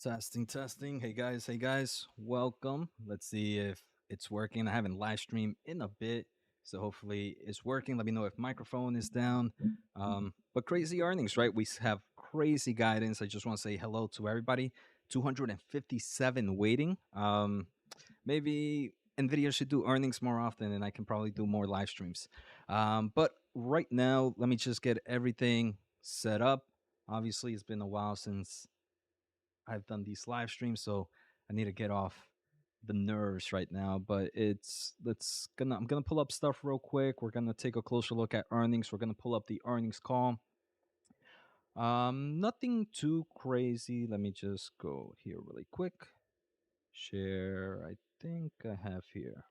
Testing, testing. Hey guys, welcome. Let's see if it's working. I haven't live streamed in a bit, so hopefully it's working. Let me know if microphone is down. But crazy earnings, right? We have crazy guidance. I just want to say hello to everybody. 257 waiting. Maybe Nvidia should do earnings more often, and I can probably do more live streams. But right now, let me just get everything set up. Obviously, it's been a while since I've done these live streams, so I need to get off the nerves right now. But I'm gonna pull up stuff real quick. We're gonna take a closer look at earnings. We're gonna pull up the earnings call. Nothing too crazy. Let me just go here really quick. Share. I think I have here.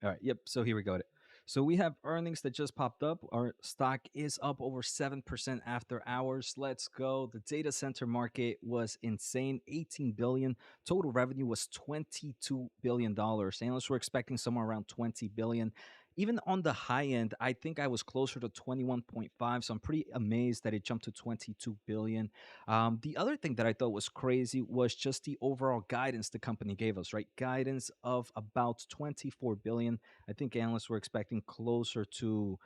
All right. Yep. So here we go. So we have earnings that just popped up. Our stock is up over 7% after hours. Let's go. The data center market was insane. 18 billion. Total revenue was $22 billion. Analysts were expecting somewhere around 20 billion. Even on the high end, I think I was closer to 21.5. So I'm pretty amazed that it jumped to 22 billion. The other thing that I thought was crazy was just the overall guidance the company gave us, right? Guidance of about 24 billion. I think analysts were expecting closer to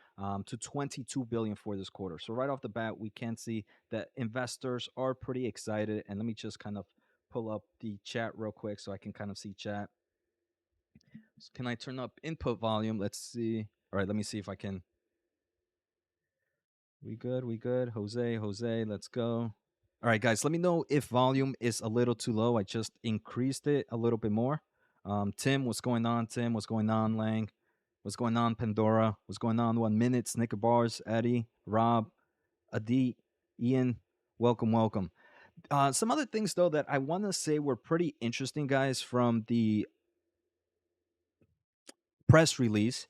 22 billion for this quarter. So right off the bat, we can see that investors are pretty excited. And let me just kind of pull up the chat real quick so I can kind of see chat. So can I turn up input volume? Let's see. All right, let me see if I can. We good? We good? Jose, let's go. All right, guys, let me know if volume is a little too low. I just increased it a little bit more. Tim, what's going on? Tim, what's going on? Lang, what's going on? Pandora, what's going on? 1 minute. Snicker bars. Eddie, Rob, Adi, Ian, welcome, welcome. Some other things though that I want to say were pretty interesting, guys, from the press release,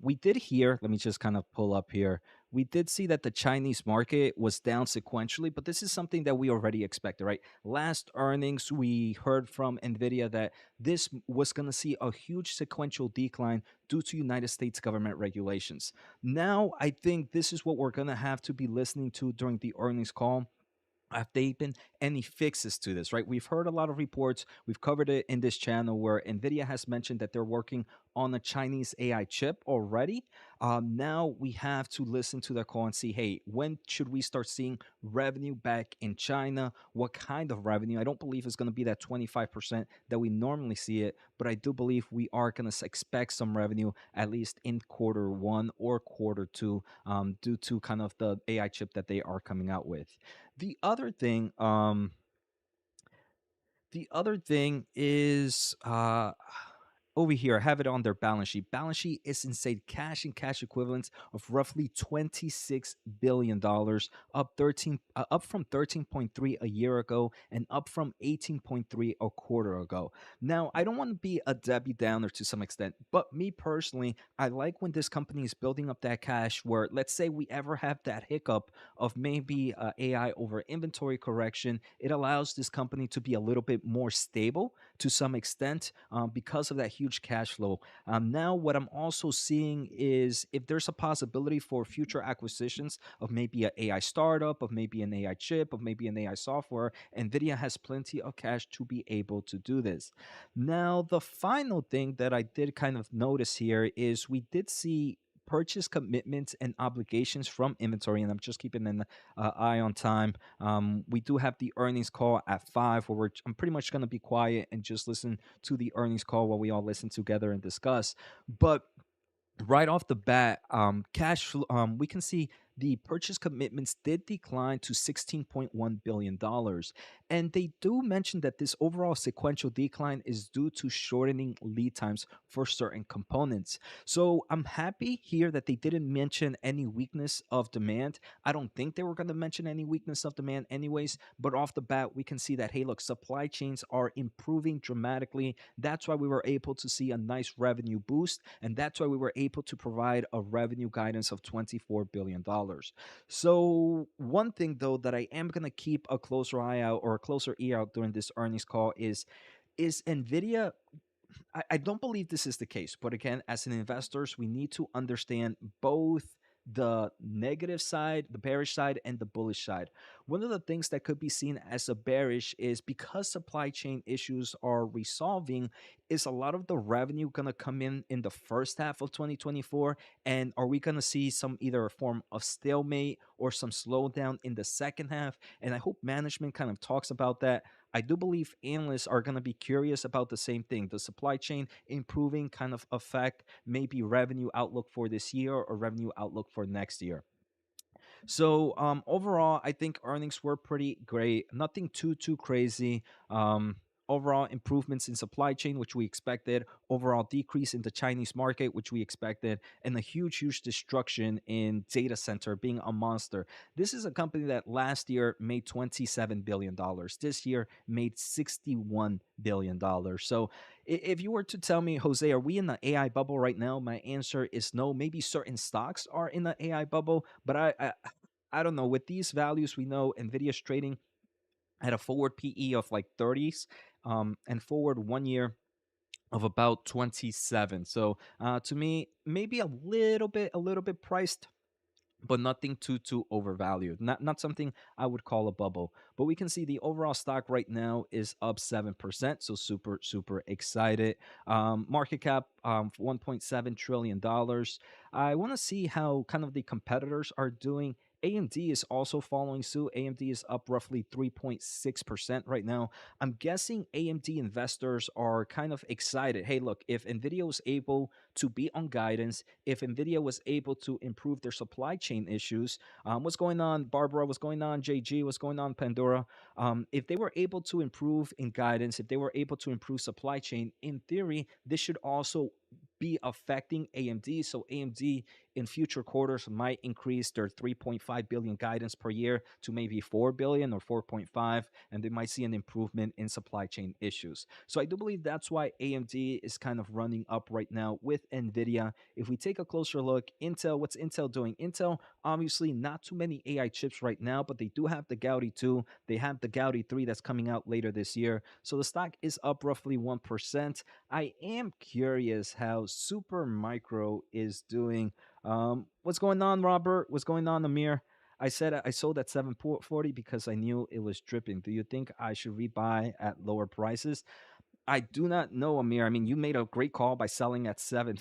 we did hear, let me just kind of pull up here. We did see that the Chinese market was down sequentially, but this is something that we already expected, right? Last earnings, we heard from Nvidia that this was going to see a huge sequential decline due to United States government regulations. Now, I think this is what we're going to have to be listening to during the earnings call. Have they been any fixes to this, right? We've heard a lot of reports. We've covered it in this channel where NVIDIA has mentioned that they're working on a Chinese AI chip already. Now we have to listen to their call and see, hey, when should we start seeing revenue back in China? What kind of revenue? I don't believe it's going to be that 25% that we normally see it, but I do believe we are going to expect some revenue at least in quarter 1 or quarter 2 due to kind of the AI chip that they are coming out with. The other thing, is over here. I have it on their balance sheet. Balance sheet is insane. Cash and cash equivalents of roughly $26 billion, up from 13.3 a year ago, and up from 18.3 a quarter ago. Now, I don't want to be a Debbie Downer to some extent, but me personally, I like when this company is building up that cash. Where let's say we ever have that hiccup of maybe AI over inventory correction, it allows this company to be a little bit more stable to some extent because of that huge cash flow. Now, what I'm also seeing is if there's a possibility for future acquisitions of maybe an AI startup, of maybe an AI chip, of maybe an AI software, NVIDIA has plenty of cash to be able to do this. Now, the final thing that I did kind of notice here is we did see purchase commitments and obligations from inventory, and I'm just keeping an eye on time. We do have the earnings call at 5, where I'm pretty much going to be quiet and just listen to the earnings call while we all listen together and discuss. But right off the bat, cash flow, we can see the purchase commitments did decline to $16.1 billion. And they do mention that this overall sequential decline is due to shortening lead times for certain components. So I'm happy here that they didn't mention any weakness of demand. I don't think they were going to mention any weakness of demand anyways, but off the bat, we can see that, hey, look, supply chains are improving dramatically. That's why we were able to see a nice revenue boost. And that's why we were able to provide a revenue guidance of $24 billion. So, one thing though that I am going to keep a closer eye out or a closer ear out during this earnings call is Nvidia. I don't believe this is the case, but again, as an investors, we need to understand both the negative side, the bearish side, and the bullish side. One of the things that could be seen as a bearish is because supply chain issues are resolving, is a lot of the revenue going to come in the first half of 2024? And are we going to see some either a form of stalemate or some slowdown in the second half? And I hope management kind of talks about that. I do believe analysts are going to be curious about the same thing. The supply chain improving kind of affect maybe revenue outlook for this year or revenue outlook for next year. So overall, I think earnings were pretty great. Nothing too crazy. Overall improvements in supply chain, which we expected. Overall decrease in the Chinese market, which we expected, and a huge destruction in data center being a monster. This is a company that last year made $27 billion. This year made $61 billion. So if you were to tell me, Jose, are we in the AI bubble right now? My answer is no. Maybe certain stocks are in the AI bubble, but I don't know. With these values, we know Nvidia's trading at a forward PE of like 30s, and forward 1 year of about 27. So to me, maybe a little bit priced, but nothing too overvalued. Not something I would call a bubble. But we can see the overall stock right now is up 7%, so super excited. Market cap, $1.7 trillion. I want to see how kind of the competitors are doing. AMD is also following suit. AMD is up roughly 3.6% right now. I'm guessing AMD investors are kind of excited. Hey, look, if Nvidia was able to be on guidance, if Nvidia was able to improve their supply chain issues, what's going on, Barbara? What's going on, JG? What's going on, Pandora? If they were able to improve in guidance, if they were able to improve supply chain, in theory, this should also be affecting AMD. So AMD in future quarters might increase their 3.5 billion guidance per year to maybe 4 billion or 4.5, and they might see an improvement in supply chain issues. So I do believe that's why AMD is kind of running up right now with Nvidia. If we take a closer look, Intel, what's Intel doing? Intel, obviously not too many AI chips right now, but they do have the Gaudi 2, they have the Gaudi 3 that's coming out later this year. So the stock is up roughly 1%. I am curious how Super Micro is doing. What's going on, Robert? What's going on, Amir? I said I sold at 740 because I knew it was dripping. Do you think I should rebuy at lower prices? I do not know, Amir. I mean, you made a great call by selling at seven.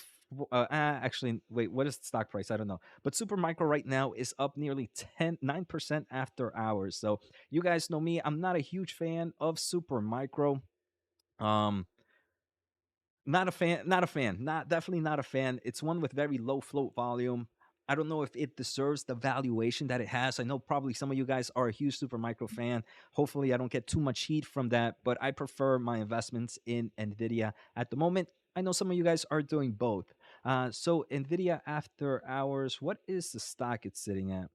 Actually, wait, what is the stock price? I don't know. But Supermicro right now is up nearly 9% after hours. So you guys know me. I'm not a huge fan of Supermicro. Um, not a fan, not a fan, not definitely not a fan. It's one with very low float volume. I don't know if it deserves the valuation that it has. I know probably some of you guys are a huge Supermicro fan. Hopefully, I don't get too much heat from that, but I prefer my investments in Nvidia at the moment. I know some of you guys are doing both. So Nvidia after hours, what is the stock it's sitting at?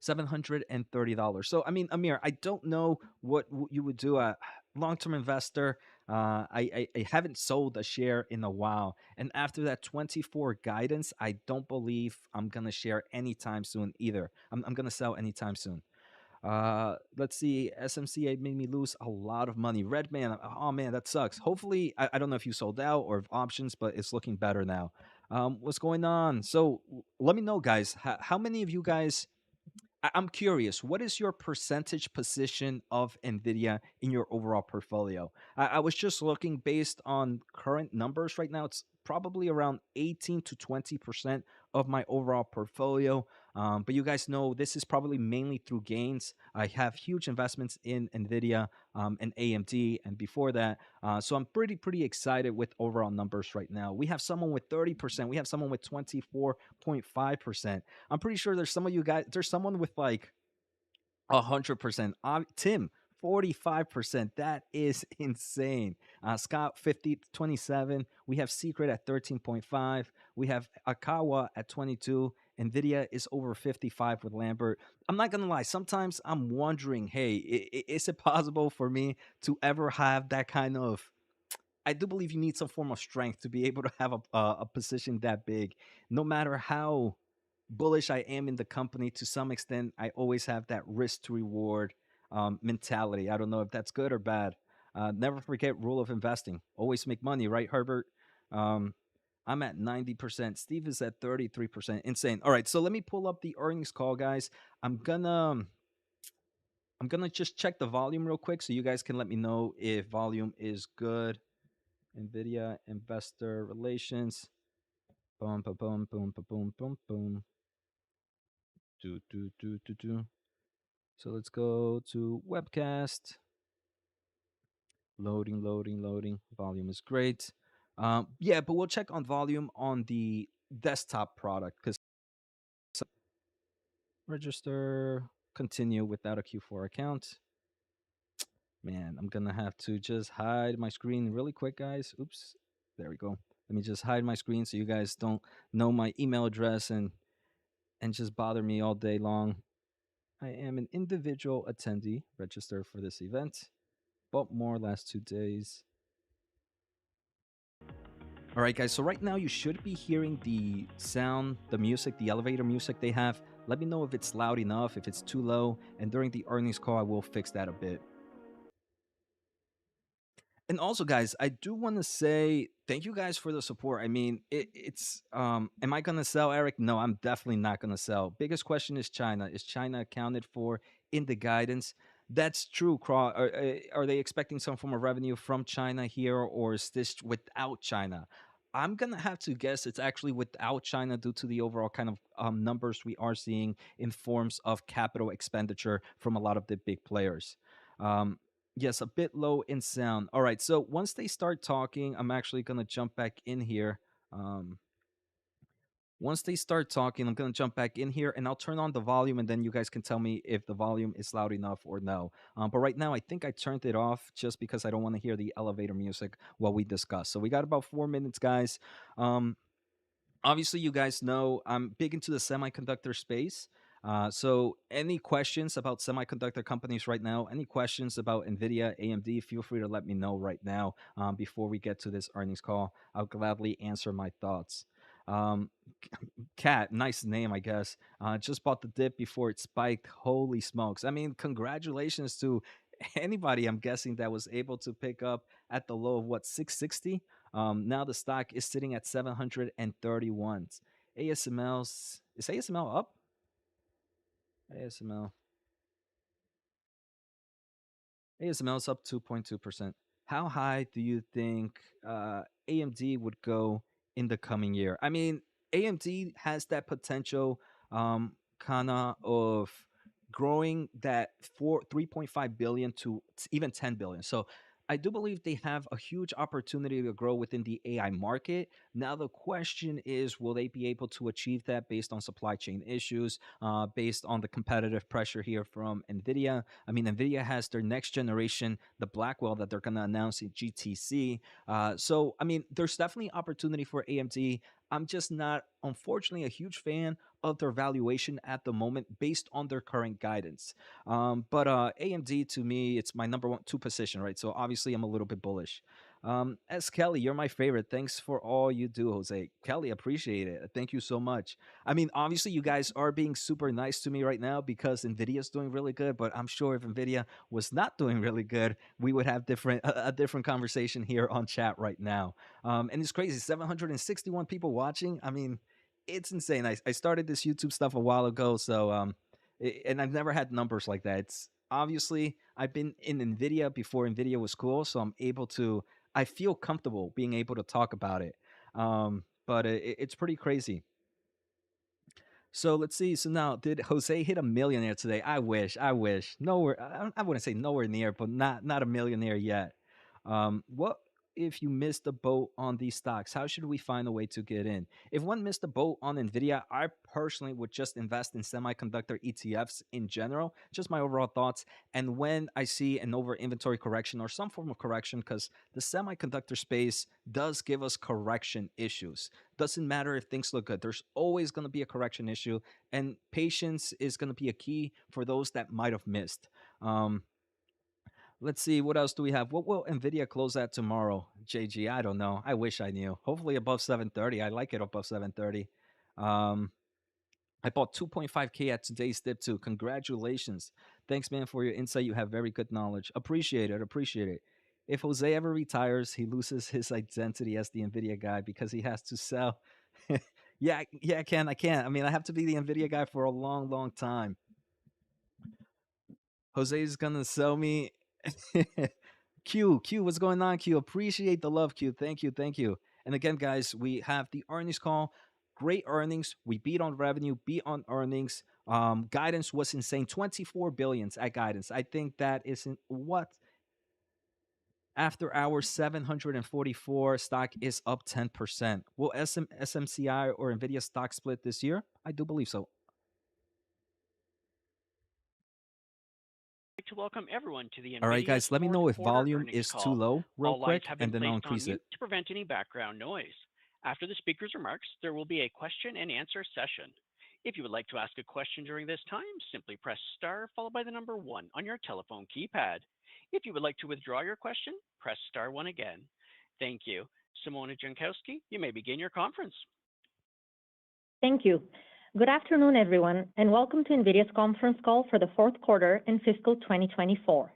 $730. So, I mean, Amir, I don't know what you would do. A long-term investor. I haven't sold a share in a while, and after that 24 guidance, I don't believe I'm gonna share anytime soon either. I'm gonna sell anytime soon. Let's see. SMCA made me lose a lot of money. Redman, oh man, that sucks. Hopefully, I don't know if you sold out or if options, but it's looking better now. What's going on? So let me know, guys. How many of you guys I'm curious, what is your percentage position of NVIDIA in your overall portfolio? I was just looking based on current numbers right now. It's probably around 18 to 20% of my overall portfolio. But you guys know this is probably mainly through gains. I have huge investments in NVIDIA and AMD, and before that. So I'm pretty excited with overall numbers right now. We have someone with 30%. We have someone with 24.5%. I'm pretty sure there's some of you guys. There's someone with like 100%. Tim, 45%. That is insane. Scott, 50.27. We have Secret at 13.5. We have Akawa at 22. Nvidia is over 55 with Lambert. I'm not gonna lie. Sometimes I'm wondering, hey, is it possible for me to ever have that kind of? I do believe you need some form of strength to be able to have a position that big, no matter how bullish I am in the company. To some extent, I always have that risk to reward mentality. I don't know if that's good or bad. Never forget rule of investing. Always make money, right, Herbert? Um, I'm at 90%. Steve is at 33%. Insane. All right, so let me pull up the earnings call, guys. I'm gonna I'm gonna just check the volume real quick so you guys can let me know if volume is good. Nvidia investor relations. Boom, boom, boom, boom, boom, boom, boom, boom. Do, do, do, do, do. So let's go to webcast. Loading, loading, loading. Volume is great. Yeah, but we'll check on volume on the desktop product because register, continue without a Q4 account. Man, I'm gonna have to just hide my screen really quick, guys. Oops. There we go. Let me just hide my screen so you guys don't know my email address and just bother me all day long. I am an individual attendee registered for this event. But more last 2 days. All right, guys. So right now you should be hearing the sound, the music, the elevator music they have. Let me know if it's loud enough, if it's too low. And during the earnings call, I will fix that a bit. And also, guys, I do want to say thank you guys for the support. I mean, it's am I gonna sell, Eric? No, I'm definitely not gonna sell. Biggest question is China. Is China accounted for in the guidance? That's true, Craw. Are they expecting some form of revenue from China here, or is this without China? I'm gonna have to guess it's actually without China due to the overall kind of numbers we are seeing in forms of capital expenditure from a lot of the big players. Um, Yes, a bit low in sound. All right, so once they start talking, I'm actually gonna jump back in here. Um, Once they start talking, I'm gonna jump back in here and I'll turn on the volume, and then you guys can tell me if the volume is loud enough or no. But right now, I think I turned it off just because I don't want to hear the elevator music while we discuss. So we got about 4 minutes, guys. Um, Obviously you guys know I'm big into the semiconductor space. So any questions about semiconductor companies right now, any questions about Nvidia, AMD, feel free to let me know right now, before we get to this earnings call. I'll gladly answer my thoughts. um, Cat, nice name, I guess. Just bought the dip before it spiked. Holy smokes. I mean, congratulations to anybody, I'm guessing, that was able to pick up at the low of what, 660. Now the stock is sitting at 731. ASML's, is ASML up? ASML. ASML is up 2.2%. How high do you think AMD would go in the coming year? I mean, AMD has that potential, kind of growing that 3.5 billion to even 10 billion. So I do believe they have a huge opportunity to grow within the AI market. Now the question is, will they be able to achieve that based on supply chain issues, based on the competitive pressure here from Nvidia? I mean, Nvidia has their next generation, the Blackwell, that they're going to announce in GTC. So, I mean, there's definitely opportunity for AMD. I'm just not, unfortunately, a huge fan of their valuation at the moment based on their current guidance. But AMD, to me, it's my number one, two position, right? So obviously, I'm a little bit bullish. S. Kelly, you're my favorite. Thanks for all you do, Jose. Kelly, appreciate it. Thank you so much. I mean, obviously, you guys are being super nice to me right now because Nvidia's doing really good. But I'm sure if Nvidia was not doing really good, we would have a different conversation here on chat right now. And it's crazy, 761 people watching. I mean, it's insane. I started this YouTube stuff a while ago, so and I've never had numbers like that. It's obviously I've been in Nvidia before Nvidia was cool, so I'm able to. I feel comfortable being able to talk about it. But it's pretty crazy. So let's see. So now, did Jose hit a millionaire today? I wish. I wish. Nowhere. I wouldn't say nowhere near, but not a millionaire yet. What if you missed the boat on these stocks? How should we find a way to get in? If one missed the boat on Nvidia, I personally would just invest in semiconductor ETFs in general. Just my overall thoughts. And when I see an over inventory correction or some form of correction, because the semiconductor space does give us correction issues. Doesn't matter if things look good. There's always going to be a correction issue, and patience is going to be a key for those that might have missed. Um, let's see, what else do we have? What will Nvidia close at tomorrow? JG, I don't know. I wish I knew. Hopefully above 730. I like it above 730. Um, I bought 2.5K at today's dip too. Congratulations. Thanks, man, for your insight. You have very good knowledge. Appreciate it. Appreciate it. If Jose ever retires, he loses his identity as the NVIDIA guy because he has to sell. Yeah, yeah, I can. I can't. I mean, I have to be the NVIDIA guy for a long, long time. Jose is gonna sell me. Q, what's going on? Q, appreciate the love. Q, thank you, thank you. And again, guys, we have the earnings call. Great earnings. We beat on revenue, beat on earnings. Guidance was insane. 24 billions at guidance. I think that isn't what after hours 744 stock is up 10%. Will SMCI or Nvidia stock split this year? I do believe so. To welcome everyone to the All right, NVIDIA's guys, let me fourth know if quarter volume earnings is too call. low real All lines quick, have and been then I'll placed on increase mute it. to prevent any background noise. After the speaker's remarks, there will be a question and answer session. If you would like to ask a question during this time, simply press star followed by the number one on your telephone keypad. If you would like to withdraw your question, press star one again. Thank you. Simona Jankowski, you may begin your conference. Thank you. Good afternoon, everyone, and welcome to NVIDIA's conference call for the fourth quarter and fiscal 2024.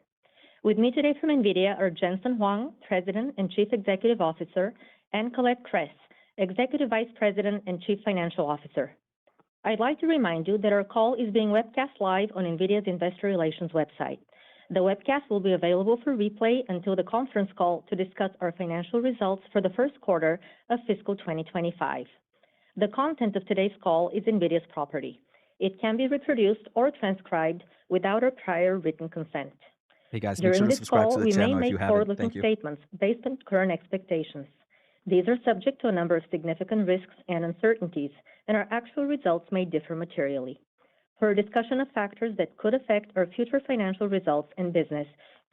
With me today from NVIDIA are Jensen Huang, President and Chief Executive Officer, and Colette Kress, Executive Vice President and Chief Financial Officer. I'd like to remind you that our call is being webcast live on NVIDIA's Investor Relations website. The webcast will be available for replay until the conference call to discuss our financial results for the first quarter of fiscal 2025. The content of today's call is NVIDIA's property. It can be reproduced or transcribed without our prior written consent. Hey guys, make sure During to this subscribe to call, the we may channel if you make haven't. forward-looking Thank you. statements based on current expectations. These are subject to a number of significant risks and uncertainties, and our actual results may differ materially. For a discussion of factors that could affect our future financial results and business,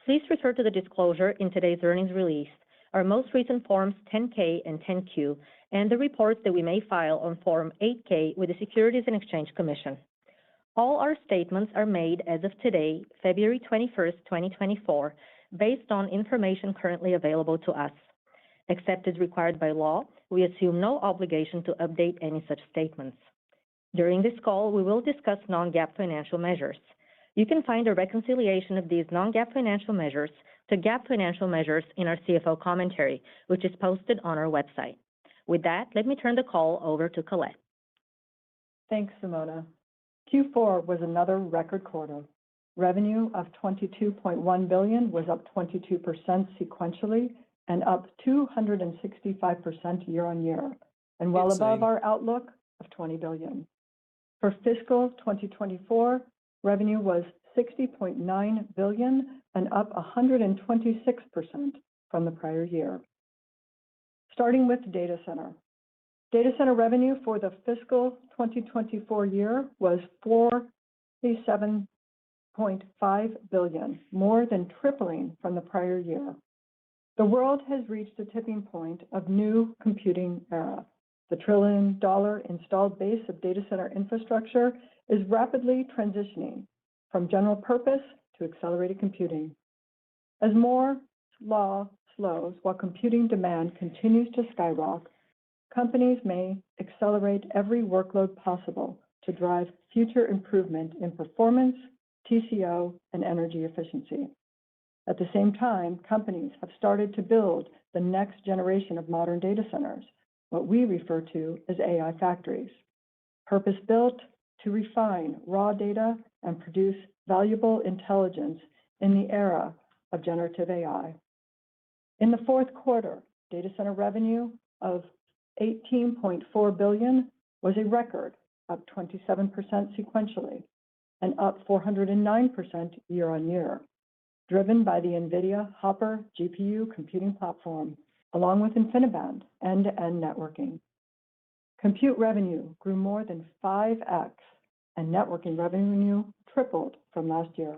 please refer to the disclosure in today's earnings release, our most recent Forms 10-K and 10-Q, and the reports that we may file on Form 8-K with the Securities and Exchange Commission. All our statements are made as of today, February 21st, 2024, based on information currently available to us. Except as required by law, we assume no obligation to update any such statements. During this call, we will discuss non-GAAP financial measures. You can find a reconciliation of these non-GAAP financial measures to GAAP financial measures in our CFO commentary, which is posted on our website. With that, let me turn the call over to Colette. Thanks, Simona. Q4 was another record quarter. Revenue of $22.1 billion was up 22% sequentially and up 265% year on year, and well above our outlook of $20 billion. For fiscal 2024, revenue was $60.9 billion and up 126% from the prior year. Starting with data center. Data center revenue for the fiscal 2024 year was $47.5 billion, more than tripling from the prior year. The world has reached a tipping point of new computing era. The $1 trillion installed base of data center infrastructure is rapidly transitioning from general purpose to accelerated computing. As Moore's law slows while computing demand continues to skyrocket, companies may accelerate every workload possible to drive future improvement in performance, TCO, and energy efficiency. At the same time, companies have started to build the next generation of modern data centers, what we refer to as AI factories, purpose-built to refine raw data and produce valuable intelligence in the era of generative AI. In the fourth quarter, data center revenue of $18.4 billion was a record, up 27% sequentially and up 409% year on year, driven by the Nvidia Hopper GPU computing platform, along with InfiniBand end-to-end networking. Compute revenue grew more than 5x, and networking revenue tripled from last year.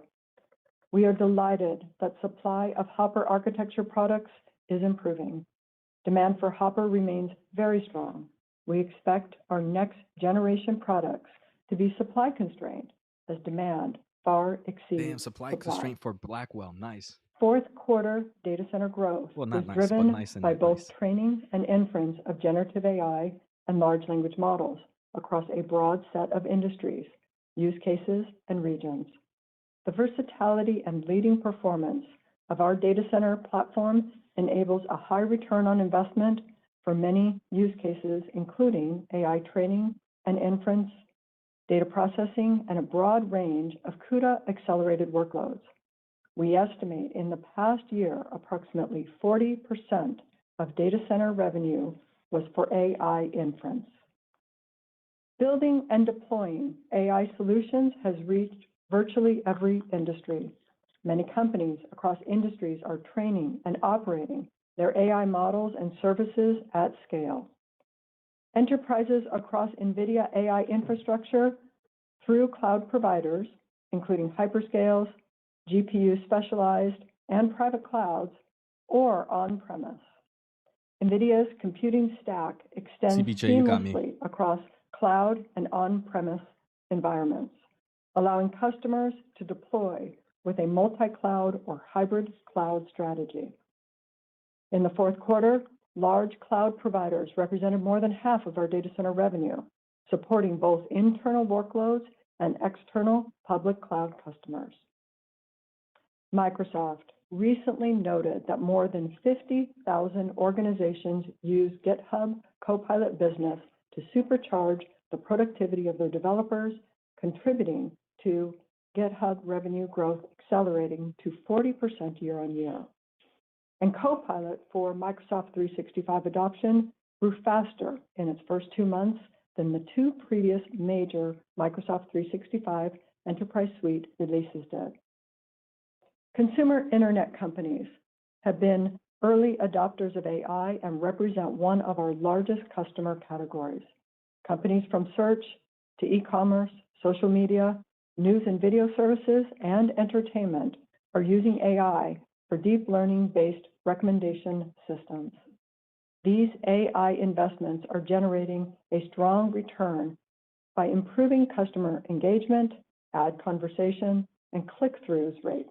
We are delighted that supply of Hopper architecture products is improving. Demand for Hopper remains very strong. We expect our next generation products to be supply constrained as demand far exceeds supply constraint for Blackwell. Nice. Fourth quarter data center growth was driven by both training and inference of generative AI and large language models across a broad set of industries, use cases, and regions. The versatility and leading performance of our data center platform enables a high return on investment for many use cases, including AI training and inference, data processing, and a broad range of CUDA-accelerated workloads. We estimate in the past year, approximately 40% of data center revenue was for AI inference. Building and deploying AI solutions has reached virtually every industry. Many companies across industries are training and operating their AI models and services at scale. Enterprises across Nvidia AI infrastructure through cloud providers, including hyperscales, GPU specialized, and private clouds, or on-premise. Nvidia's computing stack extends CBJ, you got me. seamlessly across cloud and on-premise environments, allowing customers to deploy with a multi-cloud or hybrid cloud strategy. In the fourth quarter, large cloud providers represented more than half of our data center revenue, supporting both internal workloads and external public cloud customers. Microsoft recently noted that more than 50,000 organizations use GitHub Copilot Business to supercharge the productivity of their developers, contributing to GitHub revenue growth accelerating to 40% year on year. And Copilot for Microsoft 365 adoption grew faster in its first 2 months than the 2 previous major Microsoft 365 Enterprise Suite releases did. Consumer internet companies have been early adopters of AI and represent one of our largest customer categories. Companies from search to e-commerce, social media, news and video services, and entertainment are using AI for deep learning-based recommendation systems. These AI investments are generating a strong return by improving customer engagement, ad conversation, and click-throughs rates.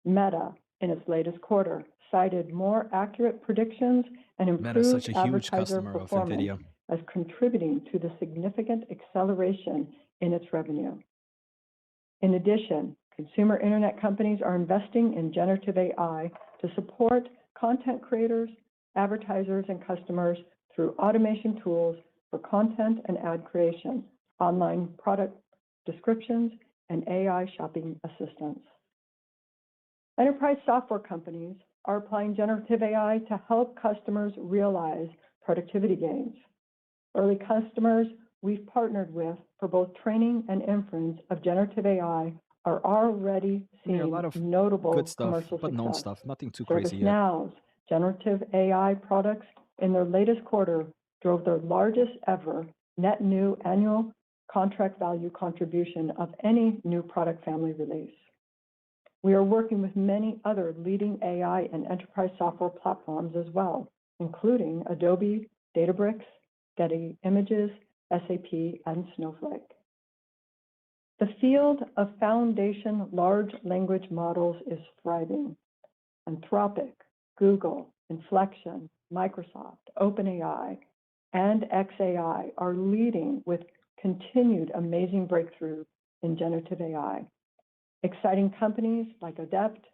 Meta, in its latest quarter, cited more accurate predictions and Meta's improved such a huge advertiser customer of performance Nvidia. as contributing to the significant acceleration in its revenue. In addition, consumer internet companies are investing in generative AI to support content creators, advertisers, and customers through automation tools for content and ad creation, online product descriptions, and AI shopping assistance. Enterprise software companies are applying generative AI to help customers realize productivity gains. Early customers we've partnered with for both training and inference of generative AI are already seeing a lot of notable good stuff, commercial but known success. stuff. Nothing too crazy yet. ServiceNow's generative AI products in their latest quarter drove their largest ever net new annual contract value contribution of any new product family release. We are working with many other leading AI and enterprise software platforms as well, including Adobe, Databricks, Getty Images, SAP, and Snowflake. The field of foundation large language models is thriving. Anthropic, Google, Inflection, Microsoft, OpenAI, and xAI are leading with continued amazing breakthrough in generative AI. Exciting companies like Adept,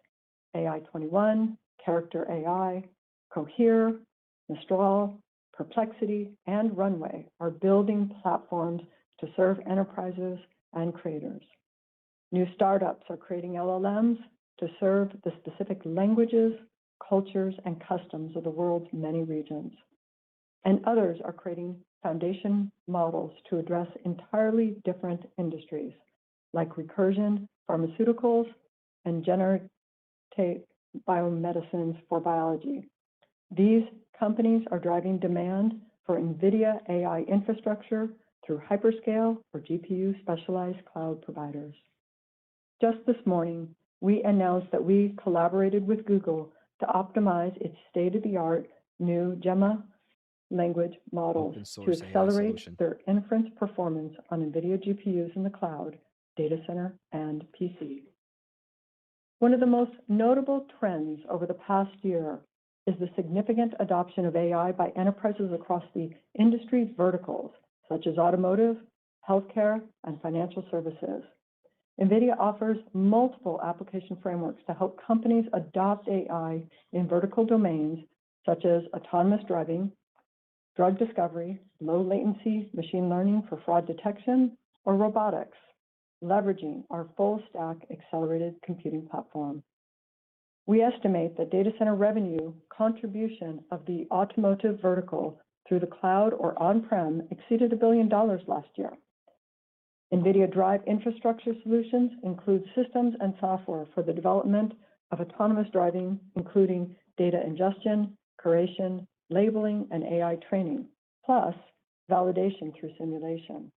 AI21, Character AI, Cohere, Mistral, Perplexity, and Runway are building platforms to serve enterprises and creators. New startups are creating LLMs to serve the specific languages, cultures, and customs of the world's many regions. And others are creating foundation models to address entirely different industries, like recursion, pharmaceuticals, and generative biomedicines for biology. These companies are driving demand for Nvidia AI infrastructure through hyperscale or GPU specialized cloud providers. Just this morning, we announced that we collaborated with Google to optimize its state-of-the-art new Gemma language models to accelerate their inference performance on Nvidia GPUs in the cloud, data center, and PC. One of the most notable trends over the past year is the significant adoption of AI by enterprises across the industry verticals, such as automotive, healthcare, and financial services. NVIDIA offers multiple application frameworks to help companies adopt AI in vertical domains such as autonomous driving, drug discovery, low latency machine learning for fraud detection, or robotics, leveraging our full-stack accelerated computing platform. We estimate that data center revenue contribution of the automotive vertical through the cloud or on-prem exceeded $1 billion last year. NVIDIA Drive Infrastructure Solutions include systems and software for the development of autonomous driving, including data ingestion, curation, labeling, and AI training, plus validation through simulation.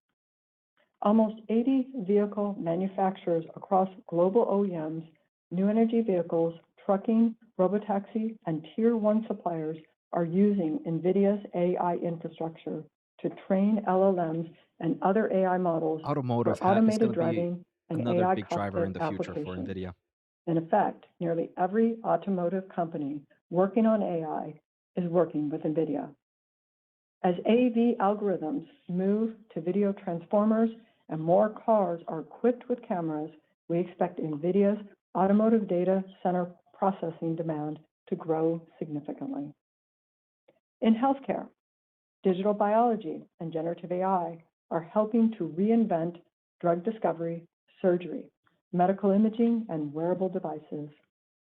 Almost 80 vehicle manufacturers across global OEMs, new energy vehicles, trucking, robotaxi, and Tier 1 suppliers are using NVIDIA's AI infrastructure to train LLMs and other AI models Automotive for is going automated to be driving and another AI big driver in cockpit the future for applications. NVIDIA. In effect, nearly every automotive company working on AI is working with NVIDIA. As AV algorithms move to video transformers and more cars are equipped with cameras, we expect NVIDIA's automotive data center processing demand to grow significantly. In healthcare, digital biology and generative AI are helping to reinvent drug discovery, surgery, medical imaging, and wearable devices.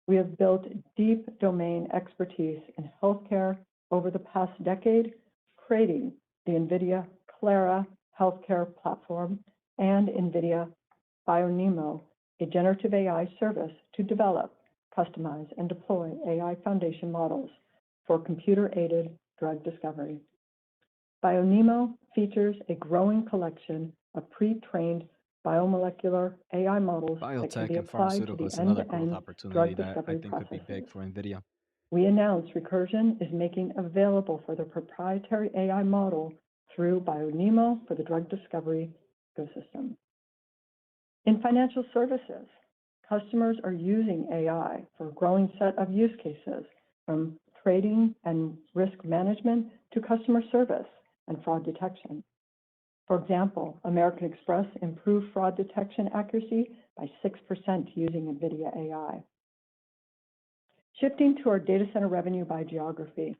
We have built deep domain expertise in healthcare over the past decade, creating the NVIDIA Clara healthcare platform and NVIDIA BioNeMo, a generative AI service to develop, customize, and deploy AI foundation models for computer-aided drug discovery. BioNeMo features a growing collection of pre-trained biomolecular AI models that can Biotech be and applied to pharmaceutical the is another growth end-to-end opportunity drug that I discovery think could be big processes. for NVIDIA. We announced Recursion is making available for their proprietary AI model through BioNeMo for the drug discovery ecosystem. In financial services, customers are using AI for a growing set of use cases, from trading and risk management to customer service and fraud detection. For example, American Express improved fraud detection accuracy by 6% using NVIDIA AI. Shifting to our data center revenue by geography,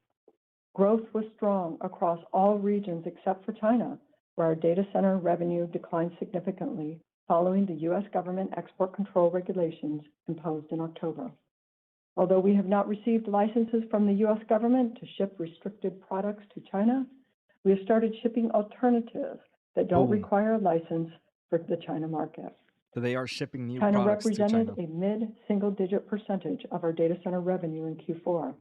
growth was strong across all regions except for China, where our data center revenue declined significantly following the U.S. government export control regulations imposed in October. Although we have not received licenses from the U.S. government to ship restricted products to China, we have started shipping alternatives that don't require a license for the China market. So they are shipping new China products to China. represented a mid-single-digit percentage of our data center revenue in Q4,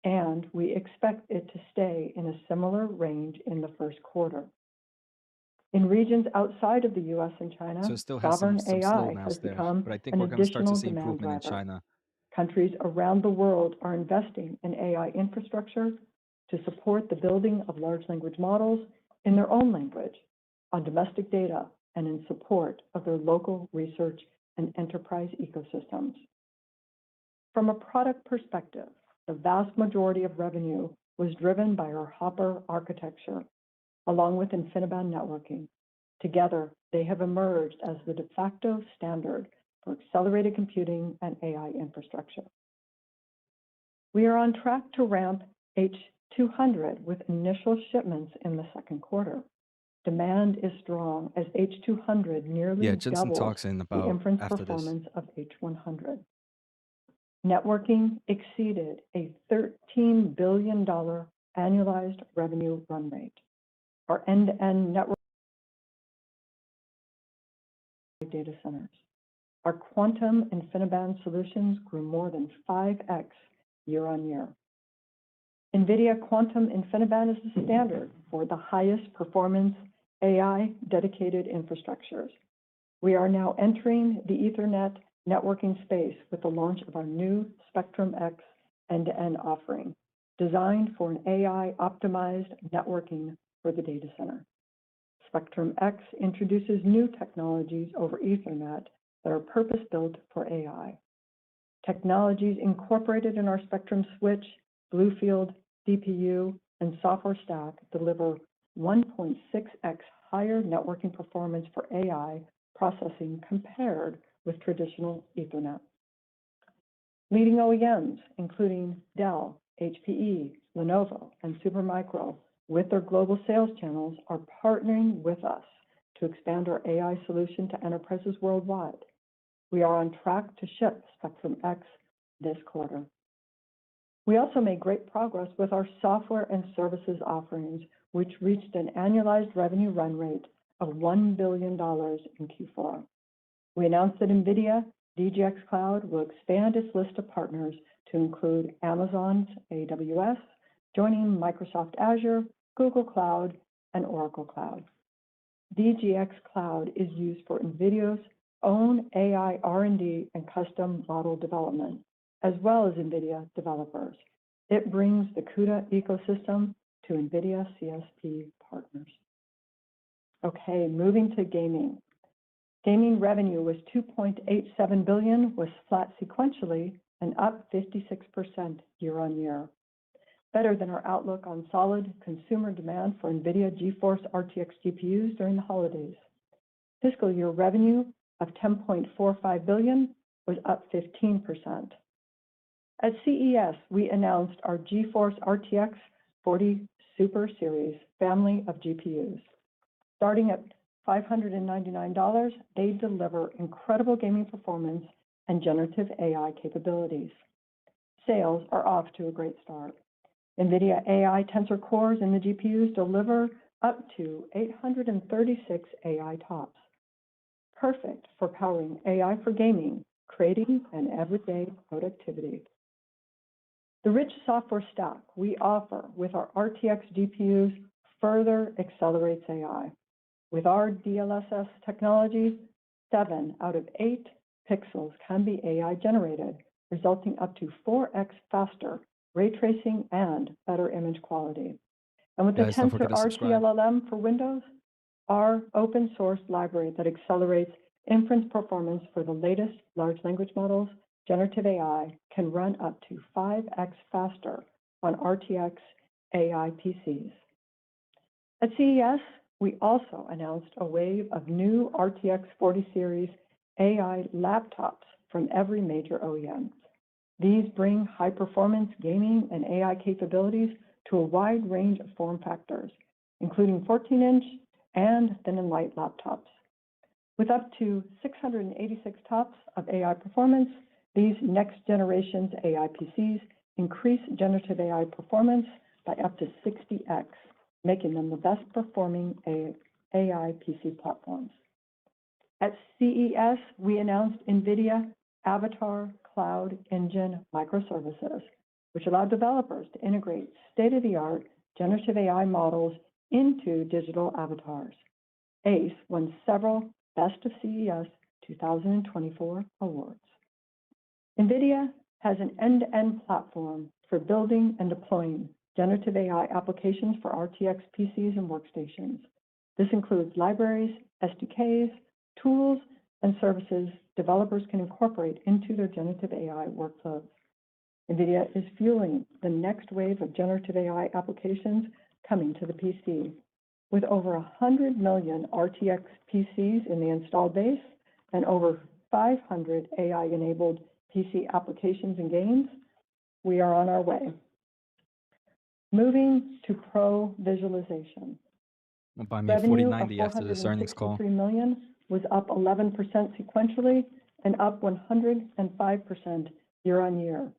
and we expect it to stay in a similar range in the first quarter. In regions outside of the U.S. and China, So it still has sovereign some AI slowdowns has there, become but I think an we're going to start to additional see demand improvement in driver. China. Countries around the world are investing in AI infrastructure to support the building of large language models in their own language, on domestic data, and in support of their local research and enterprise ecosystems. From a product perspective, the vast majority of revenue was driven by our Hopper architecture, along with InfiniBand networking. Together, they have emerged as the de facto standard for accelerated computing and AI infrastructure. We are on track to ramp H200 with initial shipments in the second quarter. Demand is strong as H200 nearly Jensen doubles talks in the about inference after this. performance of H100. Networking exceeded a $13 billion annualized revenue run rate. Our end-to-end network data centers. Our quantum InfiniBand solutions grew more than 5x year on year. NVIDIA Quantum InfiniBand is the standard for the highest performance AI dedicated infrastructures. We are now entering the Ethernet networking space with the launch of our new Spectrum-X end-to-end offering, designed for an AI-optimized networking for the data center. Spectrum-X introduces new technologies over Ethernet that are purpose-built for AI. Technologies incorporated in our Spectrum switch, Bluefield, CPU, and software stack deliver 1.6x higher networking performance for AI processing compared with traditional Ethernet. Leading OEMs, including Dell, HPE, Lenovo, and Supermicro, with their global sales channels, are partnering with us to expand our AI solution to enterprises worldwide. We are on track to ship Spectrum X this quarter. We also made great progress with our software and services offerings, which reached an annualized revenue run rate of $1 billion in Q4. We announced that Nvidia DGX Cloud will expand its list of partners to include Amazon's AWS, joining Microsoft Azure, Google Cloud, and Oracle Cloud. DGX Cloud is used for Nvidia's own AI R&D and custom model development, as well as Nvidia developers. It brings the CUDA ecosystem to Nvidia CSP partners. Okay, moving to gaming. Gaming revenue was $2.87 billion, was flat sequentially and up 56% year on year. Better than our outlook on solid consumer demand for Nvidia GeForce RTX GPUs during the holidays. Fiscal year revenue of $10.45 billion was up 15%. At CES, we announced our GeForce RTX 40 Super Series family of GPUs. Starting at $599, they deliver incredible gaming performance and generative AI capabilities. Sales are off to a great start. NVIDIA AI Tensor Cores in the GPUs deliver up to 836 AI TOPS. Perfect for powering AI for gaming, creating, and everyday productivity. The rich software stack we offer with our RTX GPUs further accelerates AI. With our DLSS technology, 7 out of 8 pixels can be AI generated, resulting up to 4x faster ray tracing and better image quality. And with the Guys, don't Tensor forget to RT subscribe. LLM for Windows, our open source library that accelerates inference performance for the latest large language models, generative AI can run up to 5x faster on RTX AI PCs. At CES, we also announced a wave of new RTX 40 series AI laptops from every major OEM. These bring high-performance gaming and AI capabilities to a wide range of form factors, including 14-inch and thin and light laptops. With up to 686 TOPS of AI performance, these next-generation's AI PCs increase generative AI performance by up to 60x, making them the best-performing AI PC platforms. At CES, we announced NVIDIA Avatar Cloud Engine microservices, which allow developers to integrate state-of-the-art generative AI models into digital avatars. ACE won several Best of CES 2024 awards. NVIDIA has an end-to-end platform for building and deploying generative AI applications for RTX PCs and workstations. This includes libraries, SDKs, tools, and services developers can incorporate into their generative AI workflows. NVIDIA is fueling the next wave of generative AI applications coming to the PC. With over 100 million RTX PCs in the installed base and over 500 AI-enabled PC applications and games, we are on our way. Moving to Pro Visualization. Well, buy me a Revenue of 4090 after this earnings call. $463 million was up 11% sequentially and up 105% year on year.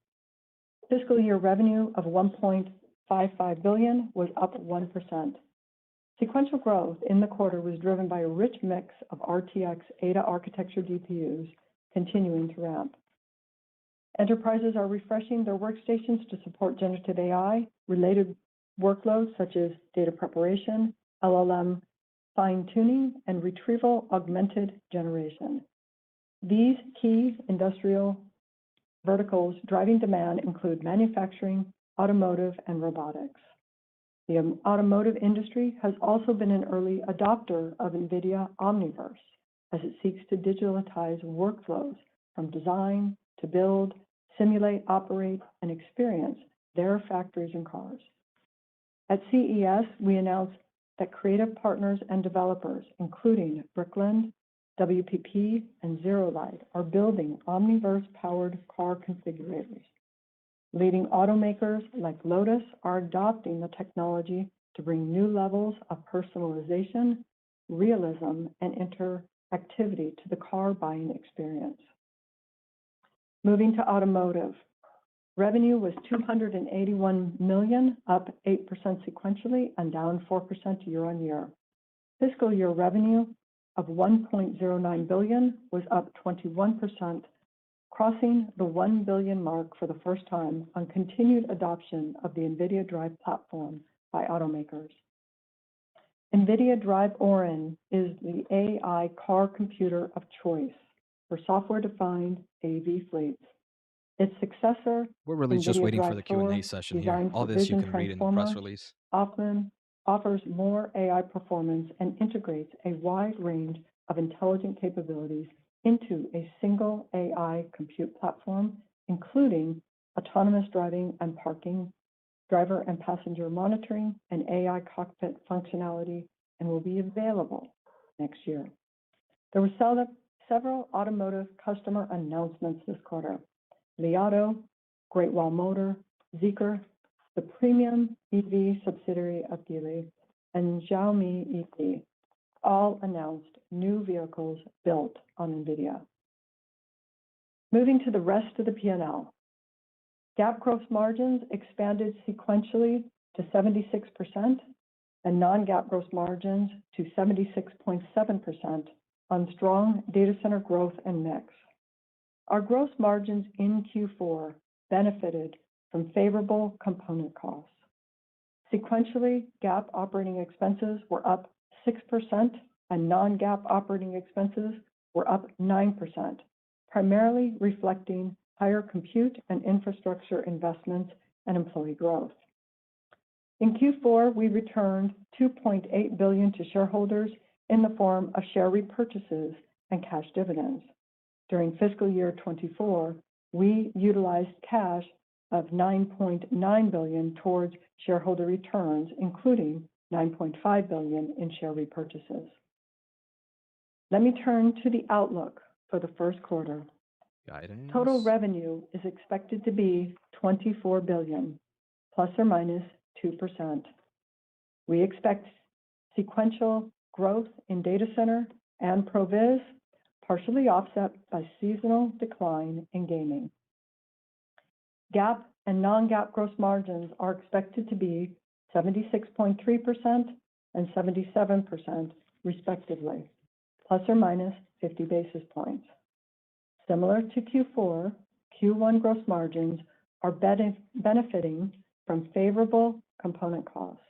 Fiscal year revenue of $1.55 billion was up 1%. Sequential growth in the quarter was driven by a rich mix of RTX Ada architecture GPUs continuing to ramp. Enterprises are refreshing their workstations to support generative AI-related workloads such as data preparation, LLM fine-tuning, and retrieval augmented generation. These key industrial verticals driving demand include manufacturing, automotive, and robotics. The automotive industry has also been an early adopter of NVIDIA Omniverse as it seeks to digitalize workflows from design to build, simulate, operate, and experience their factories and cars. At CES, we announced that creative partners and developers, including Brickland, WPP, and ZeroLight, are building Omniverse-powered car configurators. Leading automakers like Lotus are adopting the technology to bring new levels of personalization realism, and interactivity to the car buying experience. Moving to automotive. Revenue was $281 million, up 8% sequentially and down 4% year on year. Fiscal year revenue of $1.09 billion was up 21%, crossing the $1 billion mark for the first time on continued adoption of the Nvidia Drive platform by automakers. Nvidia Drive Orin is the AI car computer of choice for software-defined AV fleets. Its successor, We're really just Nvidia waiting for Drive the Q&A Thor, session here. designed All for this you vision can read in the press transformer, release. often offers more AI performance and integrates a wide range of intelligent capabilities into a single AI compute platform, including autonomous driving and parking, driver and passenger monitoring, and AI cockpit functionality, and will be available next year. There were several automotive customer announcements this quarter. Li Auto, Great Wall Motor, Zeekr, the premium EV subsidiary of Geely, and Xiaomi EV all announced new vehicles built on NVIDIA. Moving to the rest of the P&L. GAAP gross margins expanded sequentially to 76% and non-GAAP gross margins to 76.7% on strong data center growth and mix. Our gross margins in Q4 benefited from favorable component costs. Sequentially, GAAP operating expenses were up 6% and non-GAAP operating expenses were up 9%, primarily reflecting higher compute and infrastructure investments and employee growth. In Q4, we returned $2.8 billion to shareholders in the form of share repurchases and cash dividends. During fiscal year 24, we utilized cash of $9.9 billion towards shareholder returns, including $9.5 billion in share repurchases. Let me turn to the outlook for the first quarter. Guidance. Total revenue is expected to be $24 billion, plus or minus 2%. We expect sequential growth in data center and ProViz, partially offset by seasonal decline in gaming. GAAP and non-GAAP gross margins are expected to be 76.3% and 77%, respectively, plus or minus 50 basis points. Similar to Q4, Q1 gross margins are benefiting from favorable component costs.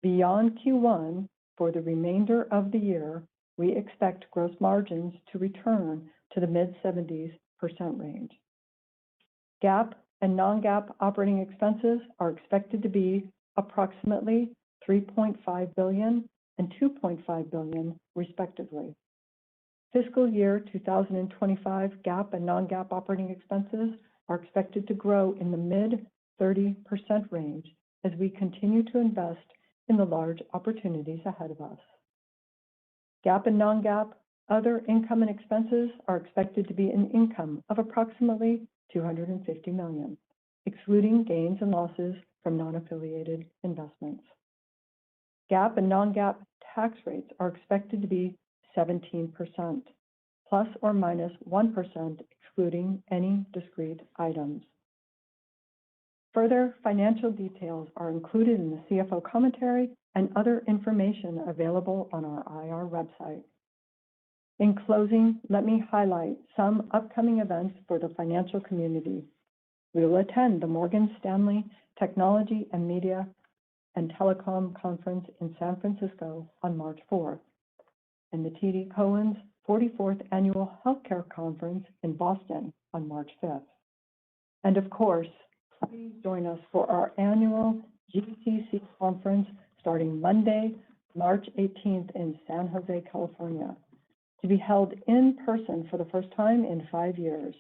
Beyond Q1, for the remainder of the year, we expect gross margins to return to the mid-70% range. GAAP and non-GAAP operating expenses are expected to be approximately $3.5 billion and $2.5 billion, respectively. Fiscal year 2025 GAAP and non-GAAP operating expenses are expected to grow in the mid-30% range as we continue to invest in the large opportunities ahead of us. GAAP and non-GAAP other income and expenses are expected to be an income of approximately $250 million, excluding gains and losses from non-affiliated investments. GAAP and non-GAAP tax rates are expected to be 17%, plus or minus 1%, excluding any discrete items. Further financial details are included in the CFO commentary and other information available on our IR website. In closing, let me highlight some upcoming events for the financial community. We will attend the Morgan Stanley Technology and Media and Telecom Conference in San Francisco on March 4th, and the TD Cowen's 44th Annual Healthcare Conference in Boston on March 5th. And of course, please join us for our annual GTC conference starting Monday, March 18th in San Jose, California. To be held in person for the first time in 5 years,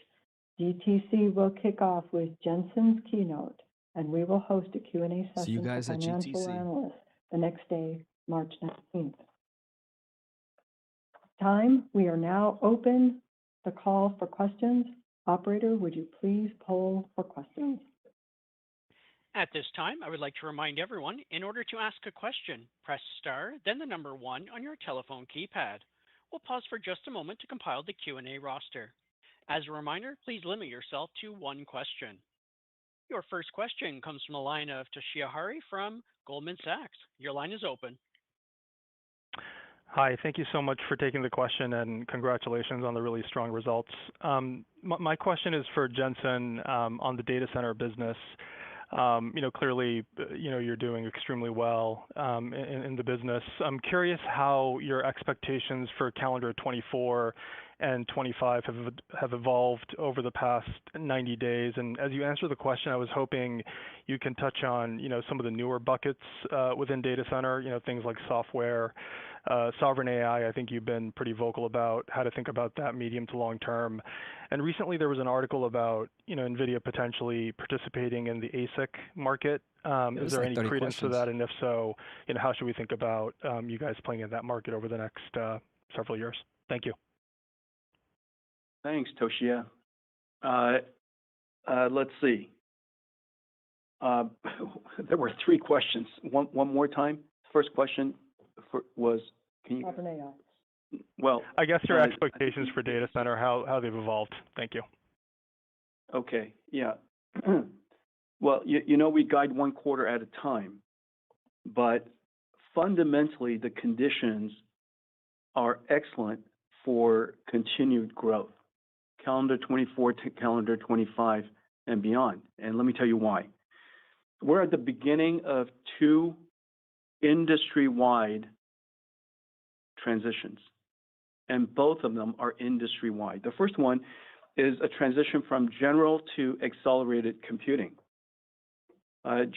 GTC will kick off with Jensen's keynote, and we will host a Q&A See you session for guys at financial GTC. analysts the next day, March 19th. We are now open the call for questions. Operator, would you please poll for questions? At this time, I would like to remind everyone, in order to ask a question, press star, then the number one on your telephone keypad. We'll pause for just a moment to compile the Q&A roster. As a reminder, please limit yourself to one question. Your first question comes from the line of Toshiya Hari from Goldman Sachs. Your line is open. Hi, thank you so much for taking the question and congratulations on the really strong results. My question is for Jensen on the data center business. Clearly, you're doing extremely well in the business. I'm curious how your expectations for calendar 24 and 25 have evolved over the past 90 days. And as you answer the question, I was hoping you can touch on, some of the newer buckets within data center, things like software, sovereign AI. I think you've been pretty vocal about how to think about that medium to long term. And recently there was an article about, Nvidia potentially participating in the ASIC market. Is there like any 30 credence to questions. that? And if so, how should we think about you guys playing in that market over the next several years? Thank you. Thanks, Toshiya. Let's see. There were three questions. One more time. First question was, can you? Sovereign AI. Well, I guess your expectations for data center, how they've evolved. Thank you. Okay. Yeah. Well, we guide one quarter at a time, but fundamentally the conditions are excellent for continued growth, calendar 24 to calendar 25 and beyond. And let me tell you why. We're at the beginning of two industry-wide transitions, and both of them are industry-wide. The first one is a transition from general to accelerated computing.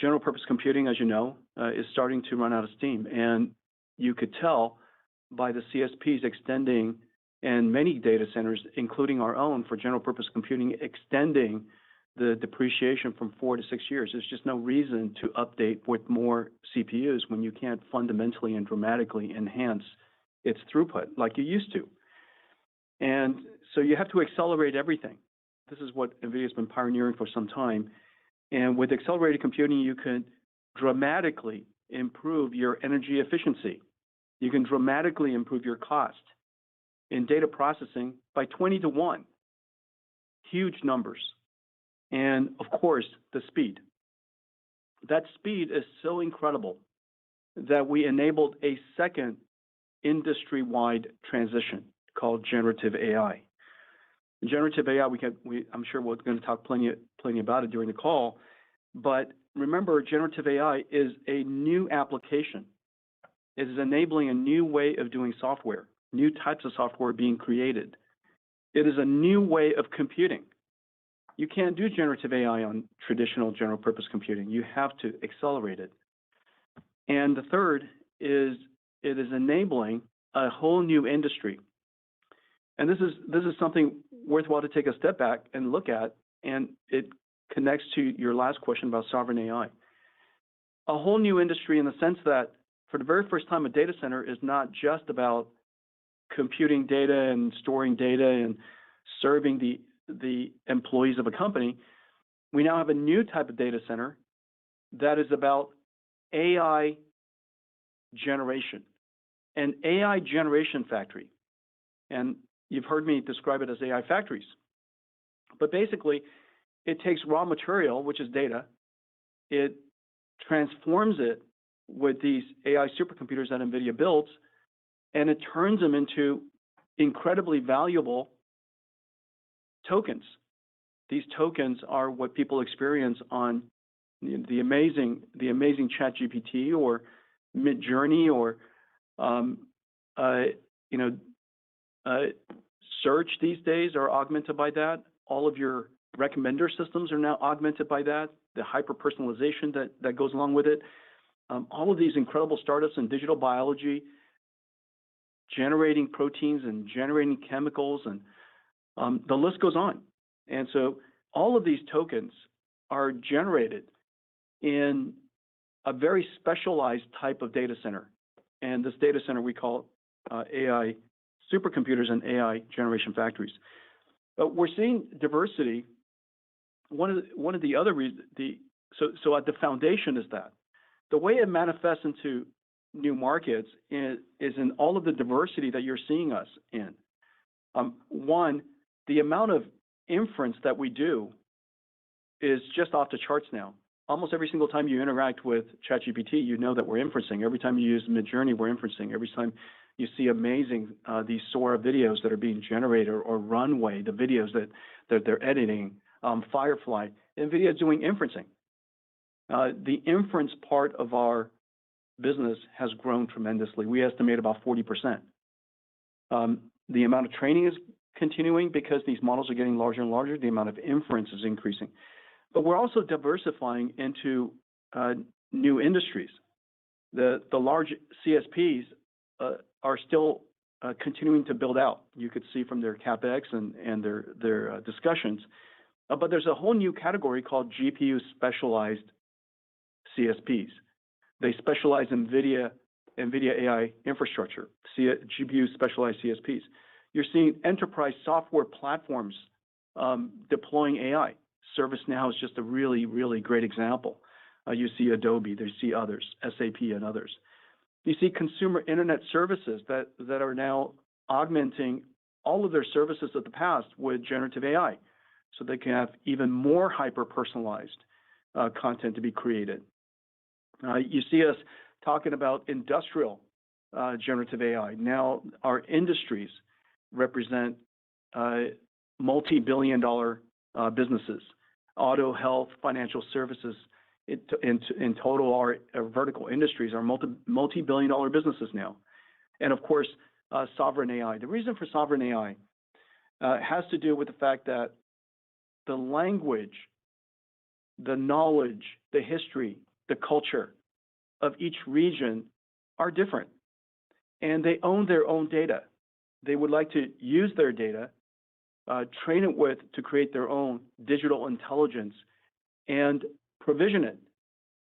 General purpose computing, as you know, is starting to run out of steam, and you could tell by the CSPs extending and many data centers, including our own for general purpose computing, extending the depreciation from 4 to 6 years. There's just no reason to update with more CPUs when you can't fundamentally and dramatically enhance its throughput like you used to. And so you have to accelerate everything. This is what NVIDIA has been pioneering for some time. And with accelerated computing, you can dramatically improve your energy efficiency. You can dramatically improve your cost in data processing by 20 to 1. Huge numbers. And of course, the speed. That speed is so incredible that we enabled a second industry-wide transition called generative AI. Generative AI, I'm sure we're going to talk plenty about it during the call. But remember, generative AI is a new application. It is enabling a new way of doing software, new types of software being created. It is a new way of computing. You can't do generative AI on traditional general purpose computing. You have to accelerate it. And the third is it is enabling a whole new industry. And this is something worthwhile to take a step back and look at, and it connects to your last question about sovereign AI. A whole new industry in the sense that for the very first time, a data center is not just about computing data and storing data and serving the employees of a company. We now have a new type of data center that is about AI generation, an AI generation factory. And you've heard me describe it as AI factories. But basically, it takes raw material, which is data, it transforms it with these AI supercomputers that NVIDIA builds, and it turns them into incredibly valuable tokens. These tokens are what people experience on the amazing ChatGPT or Midjourney or search these days are augmented by that. All of your recommender systems are now augmented by that. The hyper personalization that goes along with it. All of these incredible startups in digital biology, generating proteins and generating chemicals, and the list goes on. And so all of these tokens are generated in a very specialized type of data center. And this data center we call AI supercomputers and AI generation factories. But we're seeing diversity. One of the other reasons, So at the foundation is that. The way it manifests into new markets is in all of the diversity that you're seeing us in. One, the amount of inference that we do is just off the charts now. Almost every single time you interact with ChatGPT, you know that we're inferencing. Every time you use Midjourney, we're inferencing. Every time you see amazing these Sora videos that are being generated, or Runway, the videos that they're editing, Firefly, NVIDIA is doing inferencing. The inference part of our business has grown tremendously. We estimate about 40%. The amount of training is continuing because these models are getting larger and larger. The amount of inference is increasing. But we're also diversifying into new industries. The large CSPs are still continuing to build out. You could see from their CapEx and their discussions. But there's a whole new category called GPU specialized CSPs. They specialize in NVIDIA AI infrastructure, GPU specialized CSPs. You're seeing enterprise software platforms deploying AI. ServiceNow is just a really, really great example. You see Adobe, you see others, SAP and others. You see consumer internet services that are now augmenting all of their services of the past with generative AI, so they can have even more hyper-personalized content to be created. You see us talking about industrial generative AI. Now our industries represent multi-billion-dollar businesses. Auto, health, financial services, in total, our vertical industries are multi-billion-dollar businesses now. And of course, sovereign AI. The reason for sovereign AI has to do with the fact that the language, the knowledge, the history, the culture of each region are different. And they own their own data. They would like to use their data, train it to create their own digital intelligence, and provision it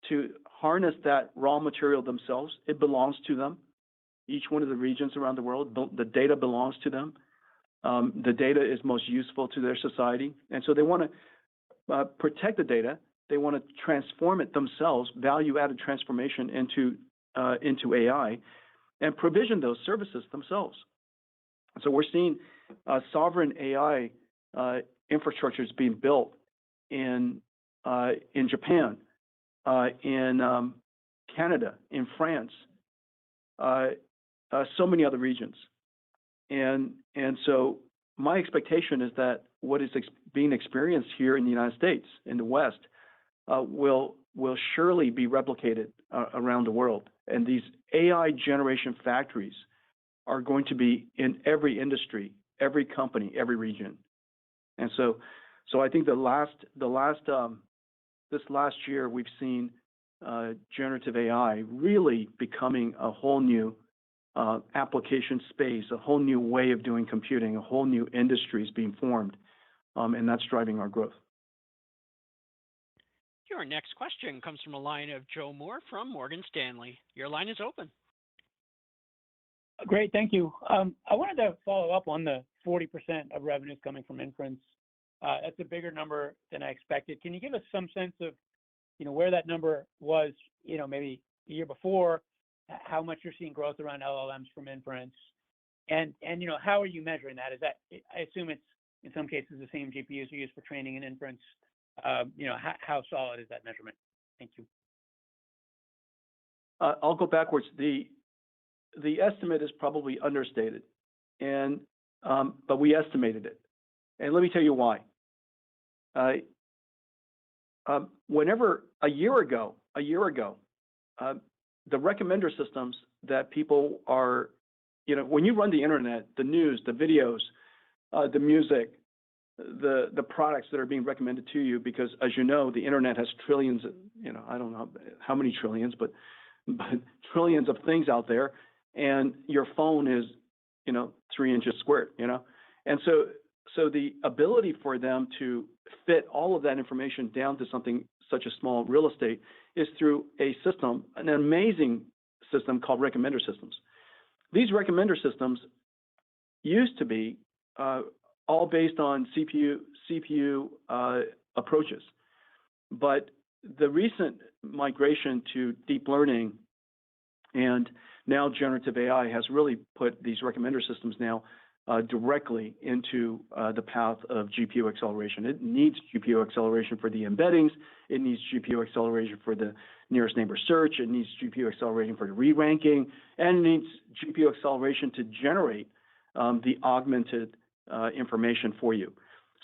to harness that raw material themselves. It belongs to them. Each one of the regions around the world, the data belongs to them. The data is most useful to their society. And so they want to protect the data. They want to transform it themselves, value-added transformation into AI, and provision those services themselves. So we're seeing sovereign AI infrastructures being built in Japan, in Canada, in France, so many other regions. And so my expectation is that what is being experienced here in the United States, in the West, will surely be replicated around the world. And these AI generation factories are going to be in every industry, every company, every region. And so I think this last year we've seen generative AI really becoming a whole new application space, a whole new way of doing computing, a whole new industries being formed, and that's driving our growth. Your next question comes from a line of Joe Moore from Morgan Stanley. Your line is open. Great, thank you. I wanted to follow up on the 40% of revenues coming from inference. That's a bigger number than I expected. Can you give us some sense of, where that number was, maybe the year before, how much you're seeing growth around LLMs from inference, and how are you measuring that? Is that, I assume it's in some cases the same GPUs you use for training and inference. How solid is that measurement? Thank you. I'll go backwards. The estimate is probably understated, but we estimated it, and let me tell you why. Whenever a year ago, the recommender systems that people are, when you run the internet, the news, the videos, the music, the products that are being recommended to you, because as you know, the internet has trillions, I don't know how many trillions, but trillions of things out there, and your phone is, 3 inches squared, and so the ability for them to fit all of that information down to something such a small real estate is through a system, an amazing system called recommender systems. These recommender systems used to be all based on CPU approaches, but the recent migration to deep learning and now generative AI has really put these recommender systems now directly into the path of GPU acceleration. It needs GPU acceleration for the embeddings. It needs GPU acceleration for the nearest neighbor search. It needs GPU acceleration for the re-ranking, and it needs GPU acceleration to generate the augmented information for you.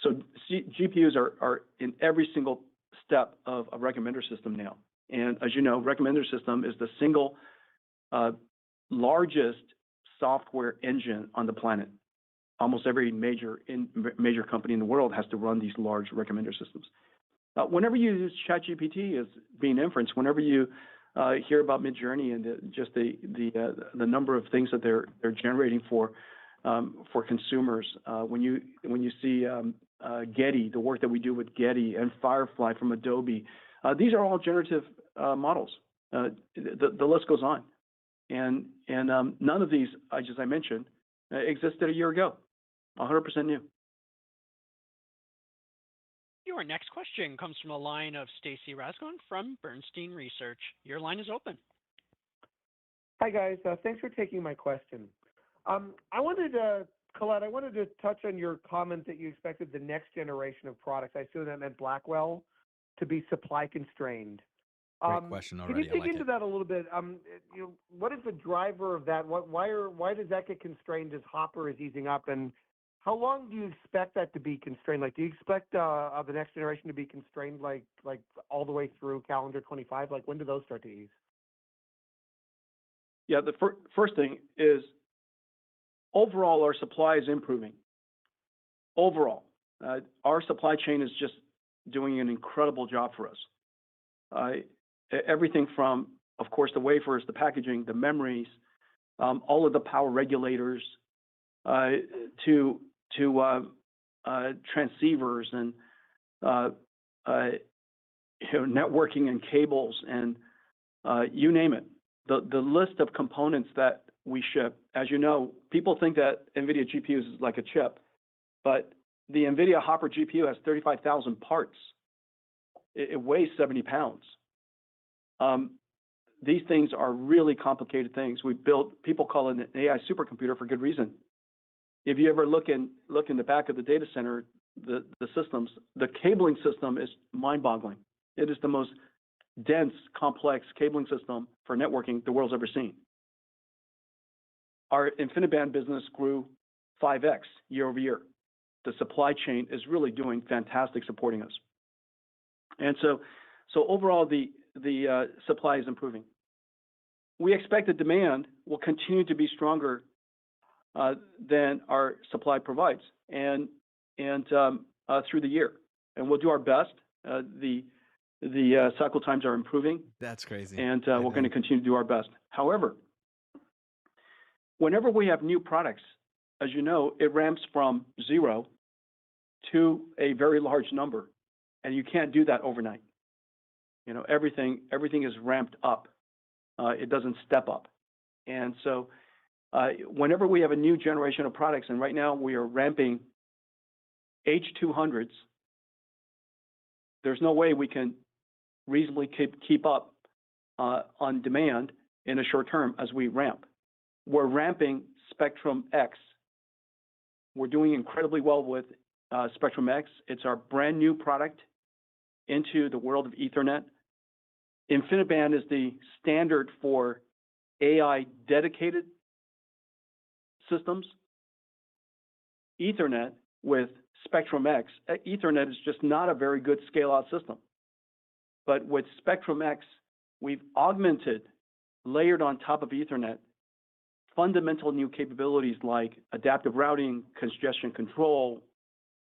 So GPUs are in every single step of a recommender system now. And as you know, recommender system is the single largest software engine on the planet. Almost every major company in the world has to run these large recommender systems. Whenever you use ChatGPT as being inference, whenever you hear about Midjourney and just the number of things that they're generating for consumers, when you see Getty, the work that we do with Getty and Firefly from Adobe, these are all generative models. The list goes on, and none of these, as I mentioned, existed a year ago. 100% new. Your next question comes from a line of Stacy Rasgon from Bernstein Research. Your line is open. Hi, guys. Thanks for taking my question. Colette, I wanted to touch on your comment that you expected the next generation of products, I assume that meant Blackwell, to be supply constrained. Great question already. Can you dig into that a little bit? What is the driver of that? Why does that get constrained as Hopper is easing up? And how long do you expect that to be constrained? Like, do you expect the next generation to be constrained like all the way through calendar 25? Like, when do those start to ease? Yeah, the first thing is overall our supply is improving. Overall, our supply chain is just doing an incredible job for us. Everything from, of course, the wafers, the packaging, the memories, all of the power regulators, to transceivers and networking and cables and you name it. The list of components that we ship, as you know, people think that NVIDIA GPUs is like a chip, but the NVIDIA Hopper GPU has 35,000 parts. It weighs 70 pounds. These things are really complicated things. We built, people call it an AI supercomputer for good reason. If you ever look in the back of the data center, the systems, the cabling system is mind-boggling. It is the most dense, complex cabling system for networking the world's ever seen. Our InfiniBand business grew 5x year over year. The supply chain is really doing fantastic supporting us. And so overall, the supply is improving. We expect the demand will continue to be stronger than our supply provides, and through the year. And we'll do our best. The cycle times are improving. That's crazy. And we're going to continue to do our best. However, whenever we have new products, as you know, it ramps from 0 to a very large number, and you can't do that overnight. You know, everything is ramped up. It doesn't step up. And so whenever we have a new generation of products, and right now we are ramping H200s, there's no way we can reasonably keep up on demand in a short term as we ramp. We're ramping Spectrum X. We're doing incredibly well with Spectrum X. It's our brand new product into the world of Ethernet. InfiniBand is the standard for AI dedicated systems. Ethernet with Spectrum X, Ethernet is just not a very good scale out system. But with Spectrum X, we've augmented, layered on top of Ethernet, fundamental new capabilities like adaptive routing, congestion control,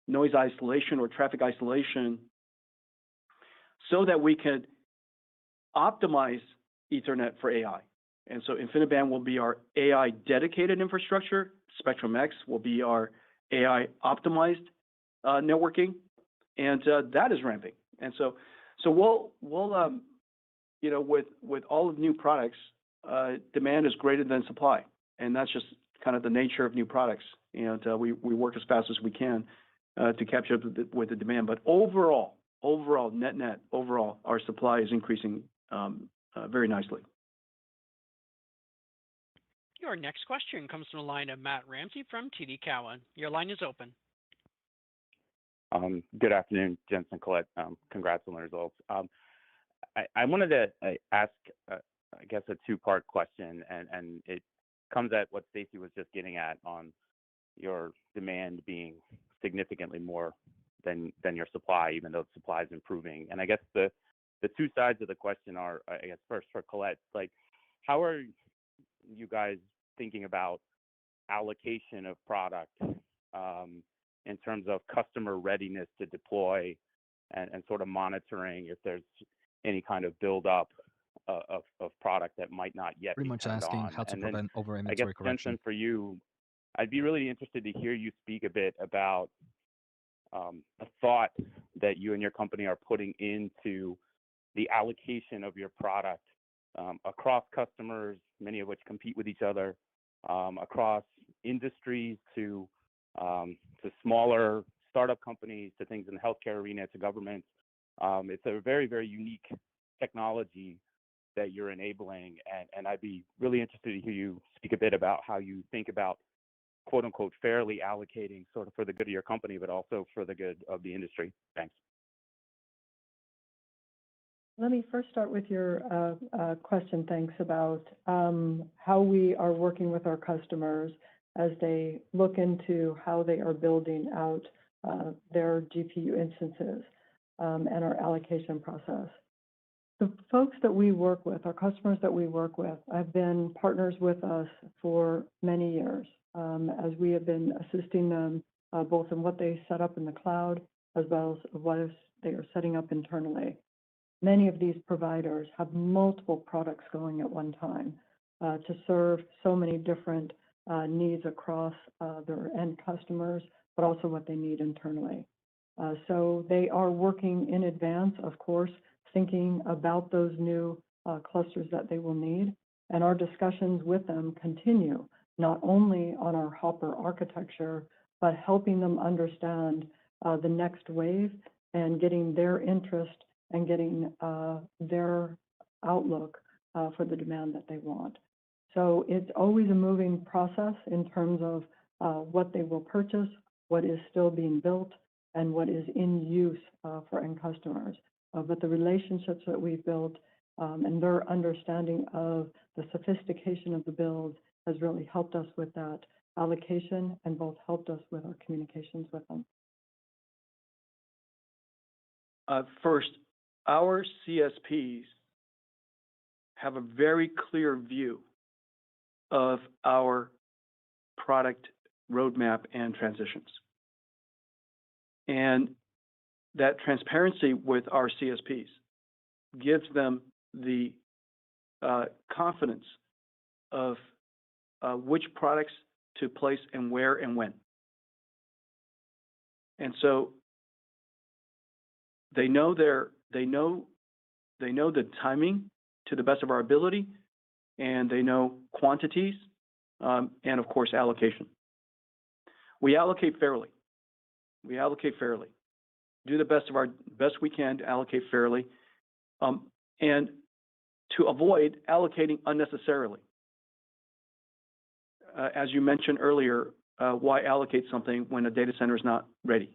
noise isolation or traffic isolation, so that we can optimize Ethernet for AI. And so InfiniBand will be our AI dedicated infrastructure. Spectrum X will be our AI optimized networking, and that is ramping. And so we'll you know, with all of new products, demand is greater than supply, and that's just kind of the nature of new products. And we work as fast as we can to catch up with the demand. But overall, overall, net, overall, our supply is increasing very nicely. Your next question comes from the line of Matt Ramsey from TD Cowen. Your line is open. Good afternoon, Jensen, Colette. Congrats on the results. I wanted to ask, I guess, a two-part question, and it comes at what Stacy was just getting at on your demand being significantly more than your supply, even though supply is improving. And I guess the two sides of the question are, I guess, first for Colette, like, how are you guys thinking about allocation of product in terms of customer readiness to deploy and sort of monitoring if there's any kind of buildup of product that might not yet Pretty be much turned asking on? how to And then prevent over I guess, inventory correction. Jensen, for you, I'd be really interested to hear you speak a bit about a thought that you and your company are putting into the allocation of your product across customers, many of which compete with each other, across industries to smaller startup companies, to things in the healthcare arena, to governments. It's a very, very unique technology that you're enabling, and I'd be really interested to hear you speak a bit about how you think about, quote unquote, fairly allocating sort of for the good of your company, but also for the good of the industry. Thanks. Let me first start with your question, thanks, about how we are working with our customers as they look into how they are building out their GPU instances and our allocation process. The folks that we work with, our customers that we work with, have been partners with us for many years as we have been assisting them both in what they set up in the cloud as well as what they are setting up internally. Many of these providers have multiple products going at one time to serve so many different needs across their end customers, but also what they need internally. So they are working in advance, of course, thinking about those new clusters that they will need. And our discussions with them continue, not only on our Hopper architecture, but helping them understand the next wave and getting their interest and getting their outlook for the demand that they want. So it's always a moving process in terms of what they will purchase, what is still being built, and what is in use for end customers. But the relationships that we've built and their understanding of the sophistication of the build has really helped us with that allocation and both helped us with our communications with them. First, our CSPs have a very clear view of our product roadmap and transitions. And that transparency with our CSPs gives them the confidence of which products to place and where and when. And so they know the timing to the best of our ability, and they know quantities, and of course allocation. We allocate fairly. Do the best we can to allocate fairly, and to avoid allocating unnecessarily. As you mentioned earlier, why allocate something when a data center is not ready?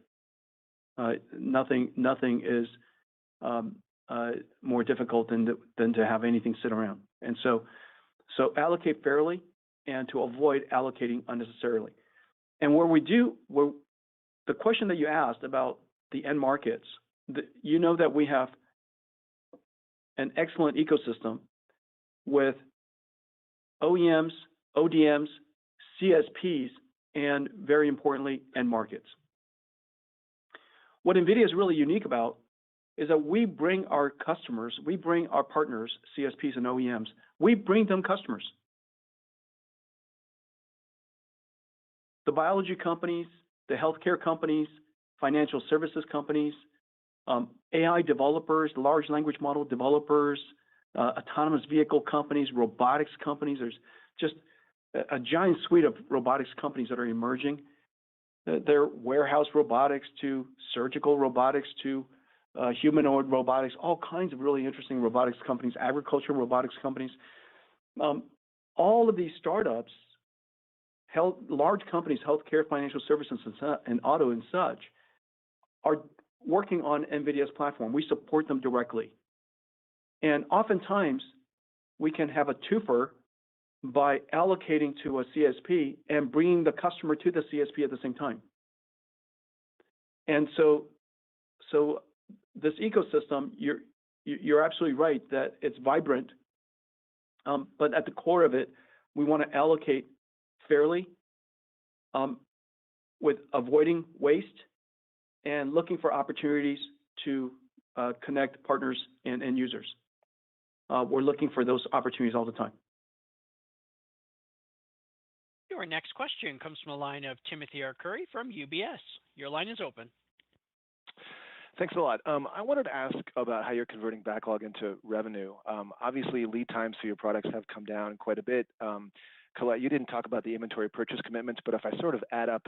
Nothing is more difficult than to have anything sit around. And so allocate fairly and to avoid allocating unnecessarily. And the question that you asked about the end markets, you know that we have an excellent ecosystem with OEMs, ODMs, CSPs, and very importantly, end markets. What NVIDIA is really unique about is that we bring our customers, we bring our partners, CSPs and OEMs, we bring them customers. The biology companies, the healthcare companies, financial services companies, AI developers, large language model developers, autonomous vehicle companies, robotics companies. There's just a giant suite of robotics companies that are emerging. They're warehouse robotics to surgical robotics to humanoid robotics, all kinds of really interesting robotics companies, agriculture robotics companies. All of these startups, large companies, healthcare, financial services, and auto and such, are working on NVIDIA's platform. We support them directly. And oftentimes, we can have a twofer by allocating to a CSP and bringing the customer to the CSP at the same time. And so this ecosystem, you're absolutely right that it's vibrant, but at the core of it, we want to allocate fairly, with avoiding waste and looking for opportunities to connect partners and end users. We're looking for those opportunities all the time. Your next question comes from a line of Timothy Arcuri from UBS. Your line is open. Thanks a lot. I wanted to ask about how you're converting backlog into revenue. Obviously, lead times for your products have come down quite a bit. Colette, you didn't talk about the inventory purchase commitments, but if I sort of add up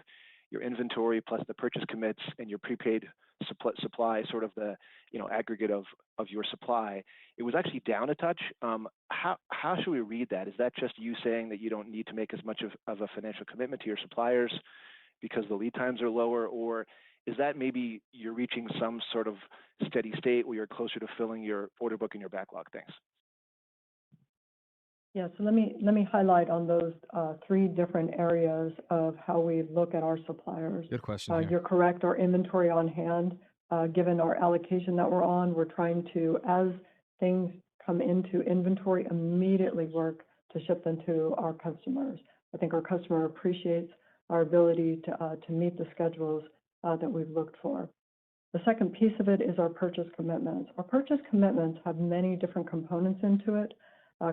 your inventory plus the purchase commits and your prepaid supply, sort of the aggregate of your supply, it was actually down a touch. How should we read that? Is that just you saying that you don't need to make as much of a financial commitment to your suppliers because the lead times are lower, or is that maybe you're reaching some sort of steady state where you're closer to filling your order book and your backlog? Thanks. Yeah, so let me highlight on those three different areas of how we look at our suppliers. Good question. You're correct. Our inventory on hand, given our allocation that we're on, we're trying to, as things come into inventory, immediately work to ship them to our customers. I think our customer appreciates our ability to meet the schedules that we've looked for. The second piece of it is our purchase commitments. Our purchase commitments have many different components into it.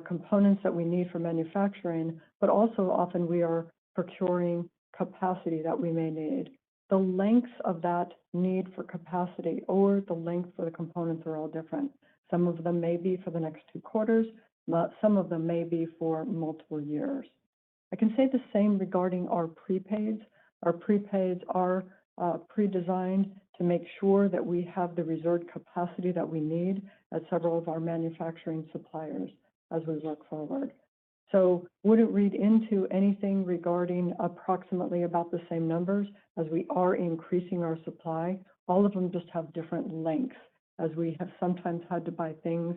Components that we need for manufacturing, but also often we are procuring capacity that we may need. The lengths of that need for capacity or the length for the components are all different. Some of them may be for the next 2 quarters, but some of them may be for multiple years. I can say the same regarding our prepaids. Our prepaids are pre-designed to make sure that we have the reserved capacity that we need at several of our manufacturing suppliers as we work forward. So wouldn't read into anything regarding approximately about the same numbers as we are increasing our supply. All of them just have different lengths as we have sometimes had to buy things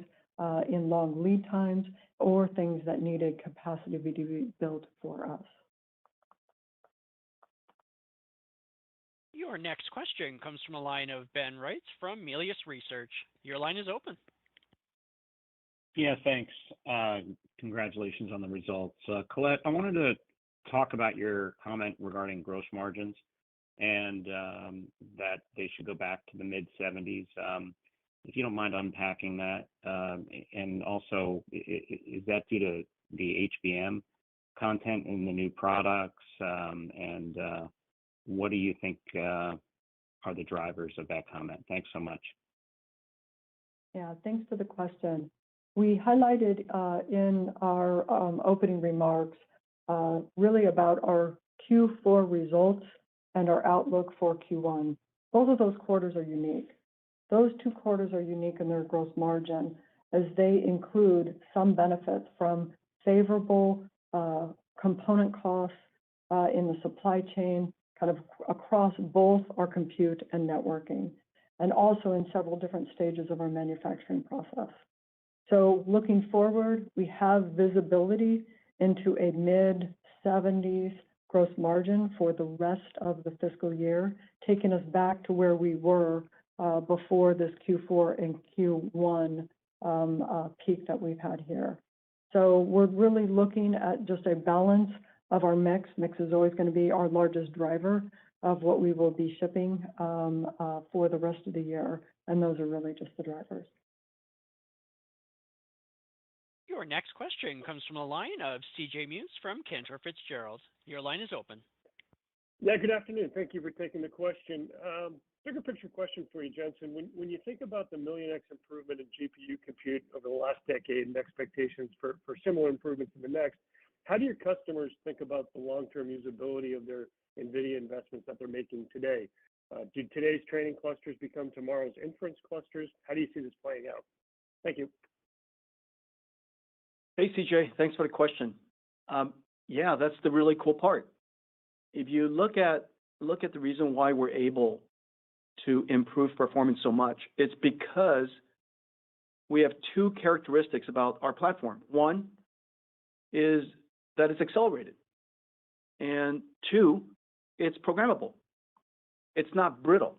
in long lead times or things that needed capacity to be built for us. Your next question comes from a line of Ben Reitz from Melius Research. Your line is open. Yeah, thanks. Congratulations on the results. Colette, I wanted to talk about your comment regarding gross margins and that they should go back to the mid-70s. If you don't mind unpacking that. And also, is that due to the HBM content in the new products? And what do you think are the drivers of that comment? Thanks so much. Yeah, thanks for the question. We highlighted in our opening remarks really about our Q4 results and our outlook for Q1. Both of those quarters are unique. Those 2 quarters are unique in their gross margin as they include some benefits from favorable component costs in the supply chain, kind of across both our compute and networking, and also in several different stages of our manufacturing process. So looking forward, we have visibility into a mid-70s gross margin for the rest of the fiscal year, taking us back to where we were before this Q4 and Q1 peak that we've had here. So we're really looking at just a balance of our mix. Mix is always going to be our largest driver of what we will be shipping for the rest of the year, and those are really just the drivers. Your next question comes from a line of CJ Muse from Cantor Fitzgerald. Your line is open. Yeah, good afternoon. Thank you for taking the question. Bigger picture question for you, Jensen. When you think about the million-X improvement in GPU compute over the last decade and expectations for similar improvements in the next, how do your customers think about the long-term usability of their NVIDIA investments that they're making today? Do today's training clusters become tomorrow's inference clusters? How do you see this playing out? Thank you. Hey, CJ, thanks for the question. Yeah, that's the really cool part. If you look at the reason why we're able to improve performance so much, it's because we have two characteristics about our platform. One is that it's accelerated, and two, it's programmable. It's not brittle.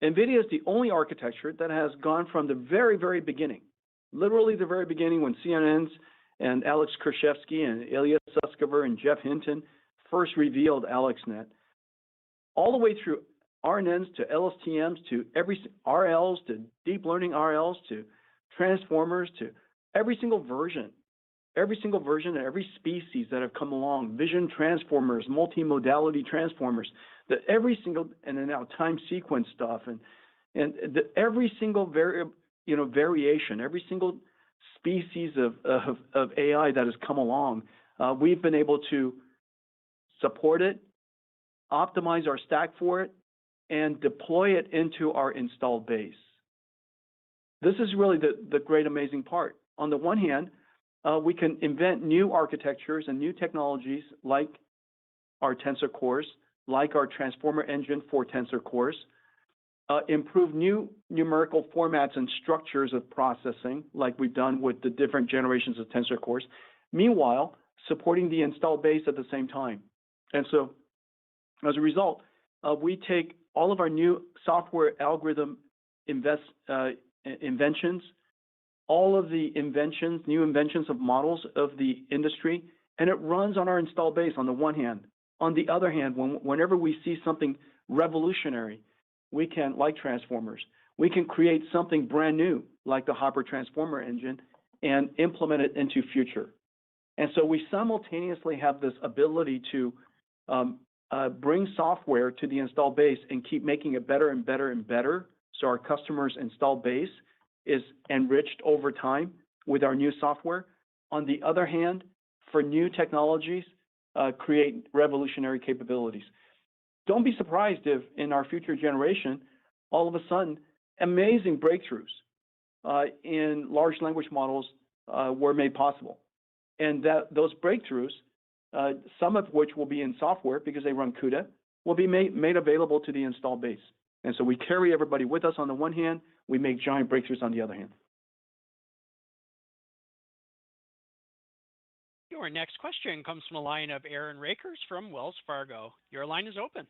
NVIDIA is the only architecture that has gone from the very, very beginning, literally the very beginning when CNNs and Alex Kershevsky and Ilya Sutskever and Jeff Hinton first revealed AlexNet, all the way through RNNs to LSTMs to every RLs to deep learning RLs to transformers to every single version and every species that have come along, vision transformers, multimodality transformers, every single, and then now time sequence stuff, every single variation, every single species of AI that has come along, we've been able to support it, optimize our stack for it, and deploy it into our installed base. This is really the great, amazing part. On the one hand, we can invent new architectures and new technologies like our tensor cores, like our transformer engine for tensor cores, improve new numerical formats and structures of processing, like we've done with the different generations of tensor cores, meanwhile, supporting the installed base at the same time. And so, as a result, we take all of our new software algorithm inventions, all of the new inventions of models of the industry, and it runs on our installed base on the one hand. On the other hand, whenever we see something revolutionary, we can, like transformers, we can create something brand new, like the Hopper transformer engine, and implement it into future. And so we simultaneously have this ability to bring software to the installed base and keep making it better and better and better, so our customers' installed base is enriched over time with our new software. On the other hand, for new technologies, create revolutionary capabilities. Don't be surprised if in our future generation, all of a sudden, amazing breakthroughs in large language models were made possible. And those breakthroughs, some of which will be in software because they run CUDA, will be made available to the installed base. And so we carry everybody with us on the one hand, we make giant breakthroughs on the other hand. Your next question comes from a line of Aaron Rakers from Wells Fargo. Your line is open.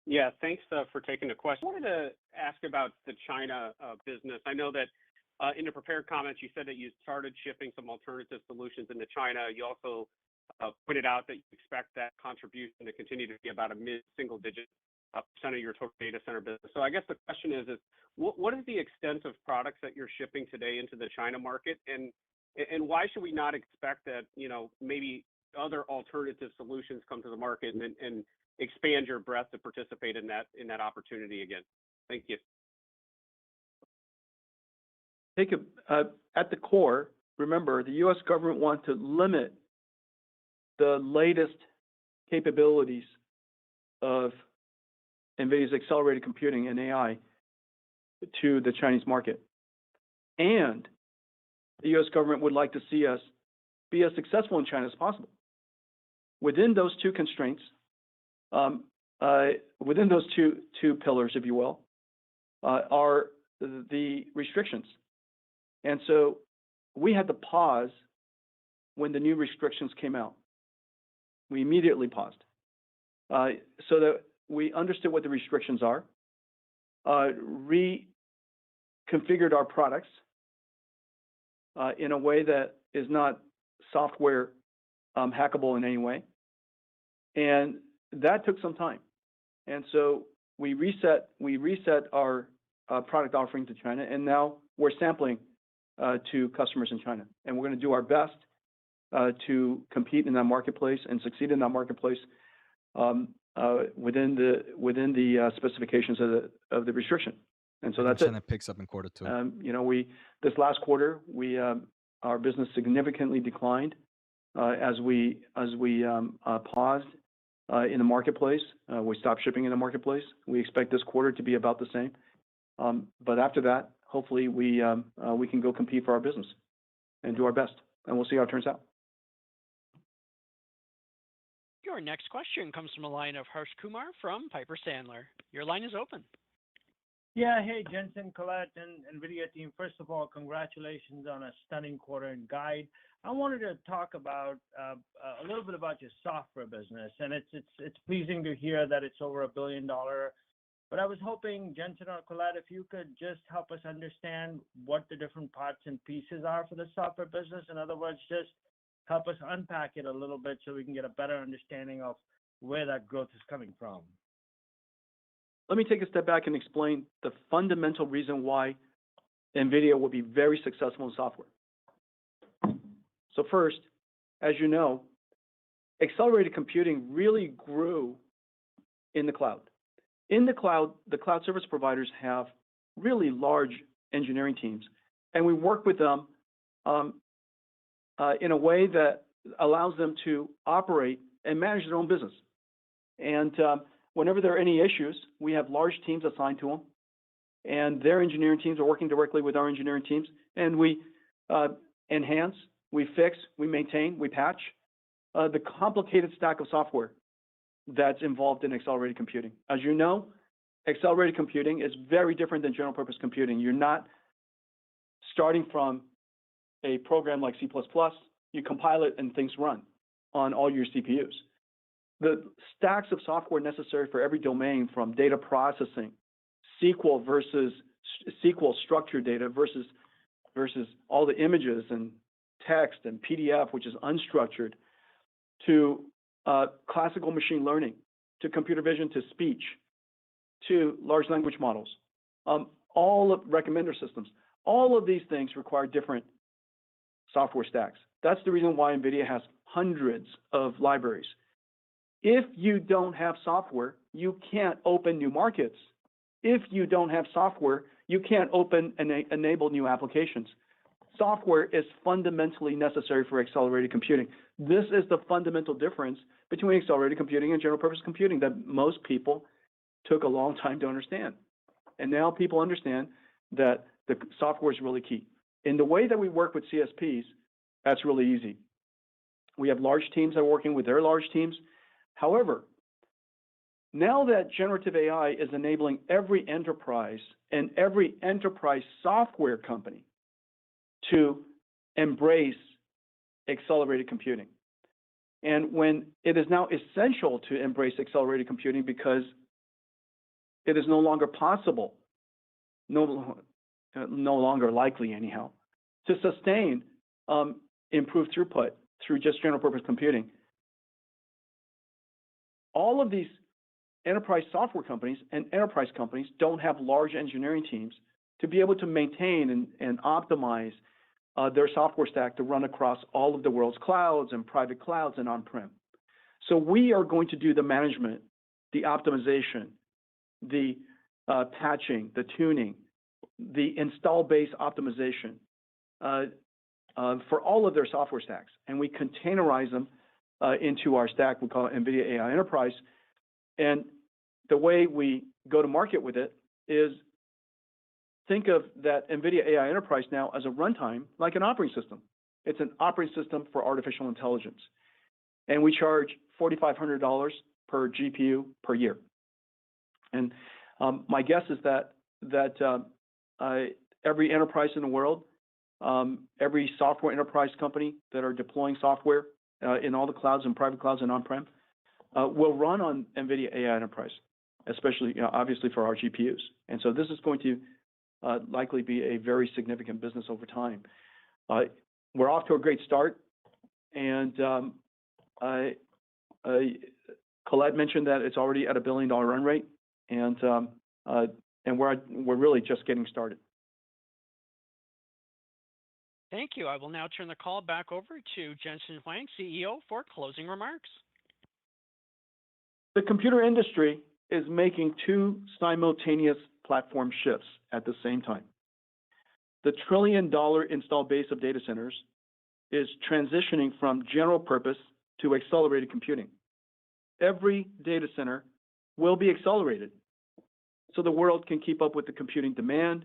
Yeah, thanks for taking the question. I wanted to ask about the China business. I know that in the prepared comments, you said that you started shipping some alternative solutions into China. You also pointed out that you expect that contribution to continue to be about a mid-single digit percent of your total data center business. So I guess the question is what is the extent of products that you're shipping today into the China market, and why should we not expect that maybe other alternative solutions come to the market and expand your breadth to participate in that opportunity again? Thank you. At the core, remember, the U.S. government wants to limit the latest capabilities of NVIDIA's accelerated computing and AI to the Chinese market. And the U.S. government would like to see us be as successful in China as possible. Within those two constraints, within those two pillars, if you will, are the restrictions. And so we had to pause when the new restrictions came out. We immediately paused so that we understood what the restrictions are, reconfigured our products in a way that is not software hackable in any way. And that took some time. And so we reset our product offering to China, and now we're sampling to customers in China. And we're going to do our best to compete in that marketplace and succeed in that marketplace within the specifications of the restriction. And so that's it. China picks up in quarter two. This last quarter, our business significantly declined as we paused in the marketplace. We stopped shipping in the marketplace. We expect this quarter to be about the same. But after that, hopefully we can go compete for our business and do our best, and we'll see how it turns out. Your next question comes from a line of Harsh Kumar from Piper Sandler. Your line is open. Yeah, hey, Jensen, Colette, and NVIDIA team. First of all, congratulations on a stunning quarter and guide. I wanted to talk about a little bit about your software business, and it's pleasing to hear that it's over $1 billion. But I was hoping, Jensen or Colette, if you could just help us understand what the different parts and pieces are for the software business. In other words, just help us unpack it a little bit so we can get a better understanding of where that growth is coming from. Let me take a step back and explain the fundamental reason why NVIDIA will be very successful in software. So first, as you know, accelerated computing really grew in the cloud. In the cloud service providers have really large engineering teams, and we work with them in a way that allows them to operate and manage their own business. And whenever there are any issues, we have large teams assigned to them, and their engineering teams are working directly with our engineering teams, and we enhance, we fix, we maintain, we patch the complicated stack of software that's involved in accelerated computing. As you know, accelerated computing is very different than general purpose computing. You're not starting from a program like C++, you compile it and things run on all your CPUs. The stacks of software necessary for every domain, from data processing, SQL structured data versus all the images and text and PDF, which is unstructured, to classical machine learning, to computer vision, to speech, to large language models, all of recommender systems. All of these things require different software stacks. That's the reason why NVIDIA has hundreds of libraries. If you don't have software, you can't open new markets. If you don't have software, you can't open and enable new applications. Software is fundamentally necessary for accelerated computing. This is the fundamental difference between accelerated computing and general purpose computing that most people took a long time to understand. And now people understand that the software is really key. In the way that we work with CSPs, that's really easy. We have large teams that are working with their large teams. However, now that generative AI is enabling every enterprise and every enterprise software company to embrace accelerated computing. And when it is now essential to embrace accelerated computing because it is no longer possible, no longer likely anyhow, to sustain improved throughput through just general purpose computing. All of these enterprise software companies and enterprise companies don't have large engineering teams to be able to maintain and optimize their software stack to run across all of the world's clouds and private clouds and on-prem. So we are going to do the management, the optimization, the patching, the tuning, the install base optimization for all of their software stacks. And we containerize them into our stack. We call it NVIDIA AI Enterprise. And the way we go to market with it is think of that NVIDIA AI Enterprise now as a runtime, like an operating system. It's an operating system for artificial intelligence. And we charge $4,500 per GPU per year. And my guess is that every enterprise in the world, every software enterprise company that are deploying software in all the clouds and private clouds and on-prem will run on NVIDIA AI Enterprise, especially, obviously for our GPUs. And so this is going to likely be a very significant business over time. We're off to a great start, and Colette mentioned that it's already at $1 billion run rate, and we're really just getting started. Thank you. I will now turn the call back over to Jensen Huang, CEO, for closing remarks. The computer industry is making two simultaneous platform shifts at the same time. The $1 trillion install base of data centers is transitioning from general purpose to accelerated computing. every data center will be accelerated so the world can keep up with the computing demand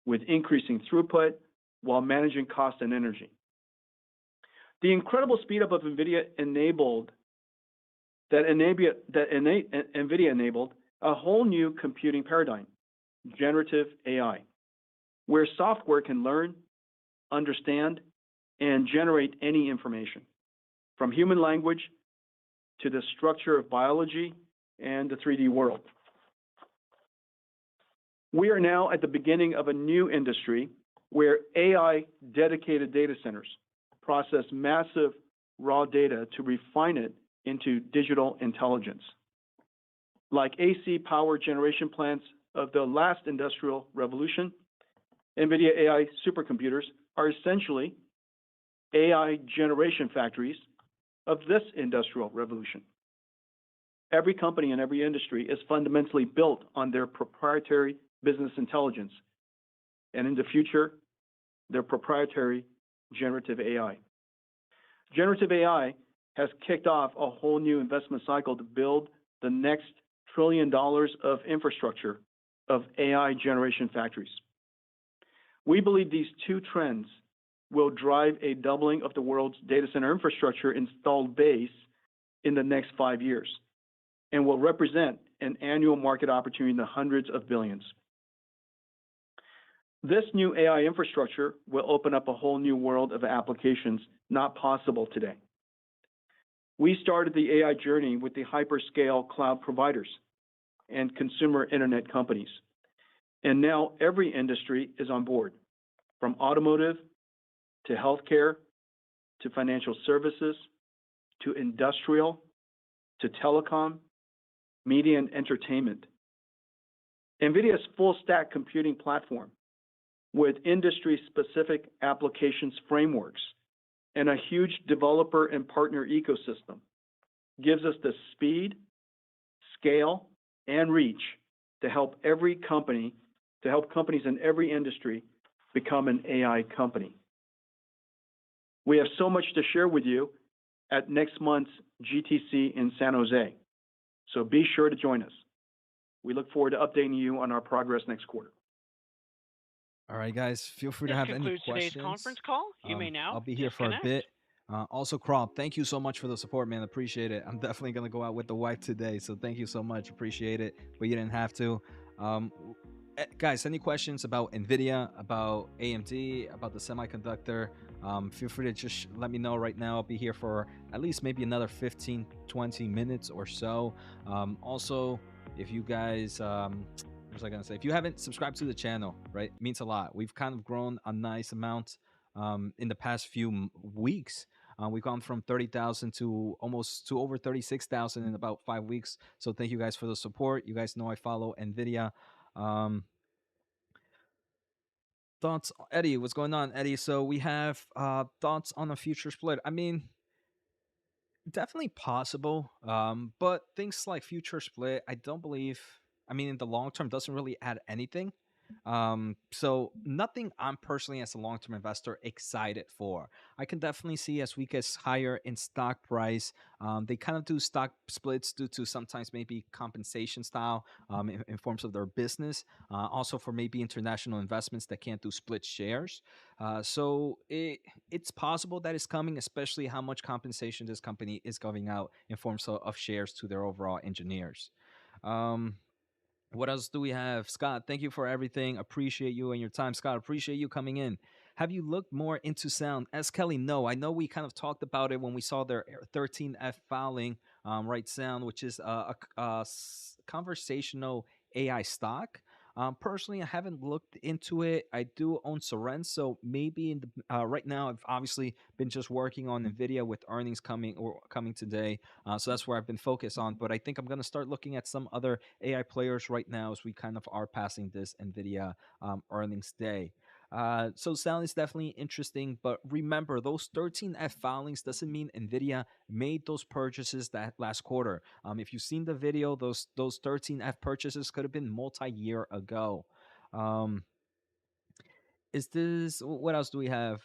with increasing throughput while managing cost and energy. The incredible speed up of NVIDIA enabled a whole new computing paradigm, generative AI, where software can learn, understand, and generate any information, from human language to the structure of biology and the 3D world. We are now at the beginning of a new industry where AI-dedicated data centers process massive raw data to refine it into digital intelligence. Like AC power generation plants of the last industrial revolution, NVIDIA AI supercomputers are essentially AI generation factories of this industrial revolution. Every company in every industry is fundamentally built on their proprietary business intelligence, and in the future, their proprietary generative AI. Generative AI has kicked off a whole new investment cycle to build the next $1 trillion of infrastructure of AI generation factories. We believe these two trends will drive a doubling of the world's data center infrastructure installed base in the next 5 years and will represent an annual market opportunity in the hundreds of billions. This new AI infrastructure will open up a whole new world of applications not possible today. We started the AI journey with the hyperscale cloud providers and consumer internet companies. And now every industry is on board, from automotive to healthcare to financial services to industrial to telecom, media and entertainment. NVIDIA's full stack computing platform with industry-specific applications frameworks and a huge developer and partner ecosystem gives us the speed, scale, and reach to help companies in every industry become an AI company. We have so much to share with you at next month's GTC in San Jose, so be sure to join us. We look forward to updating you on our progress next quarter. All right, guys, feel free to This have any concludes today's questions. conference call. You may now I'll be here for a disconnect. bit. Also, Crawl, thank you so much for the support, man. Appreciate it. I'm definitely going to go out with the wife today, so thank you so much. Appreciate it, but you didn't have to. Guys, any questions about NVIDIA, about AMD, about the semiconductor, feel free to just let me know right now. I'll be here for at least maybe another 15, 20 minutes or so. Also, if you guys... what was I gonna say? If you haven't subscribed to the channel, right, it means a lot. We've kind of grown a nice amount in the past few weeks. We've gone from 30,000 to over 36,000 in about 5 weeks. So thank you guys for the support. You guys know I follow NVIDIA. Thoughts, Eddie? What's going on, Eddie? So we have thoughts on a future split. I mean, definitely possible, but things like future split, I don't believe. I mean, in the long term, doesn't really add anything. So nothing I'm personally as a long-term investor excited for. I can definitely see as we get higher in stock price, they kind of do stock splits due to sometimes maybe compensation style in forms of their business. Also for maybe international investments that can't do split shares. It's possible that it's coming, especially how much compensation this company is giving out in forms of shares to their overall engineers. What else do we have? Scott, thank you for everything. Appreciate you and your time. Scott, appreciate you coming in. Have you looked more into sound? As Kelly, no. I know we kind of talked about it when we saw their 13F filing, right? Sound, which is a conversational AI stock. Personally, I haven't looked into it. I do own Soren, so maybe in the right now I've obviously been just working on Nvidia with earnings coming today. So that's where I've been focused on. But I think I'm gonna start looking at some other AI players right now as we kind of are passing this Nvidia earnings day. So sound is definitely interesting, but remember those 13F filings doesn't mean Nvidia made those purchases that last quarter. If you've seen the video, those 13F purchases could have been multi-year ago. Is this what else do we have?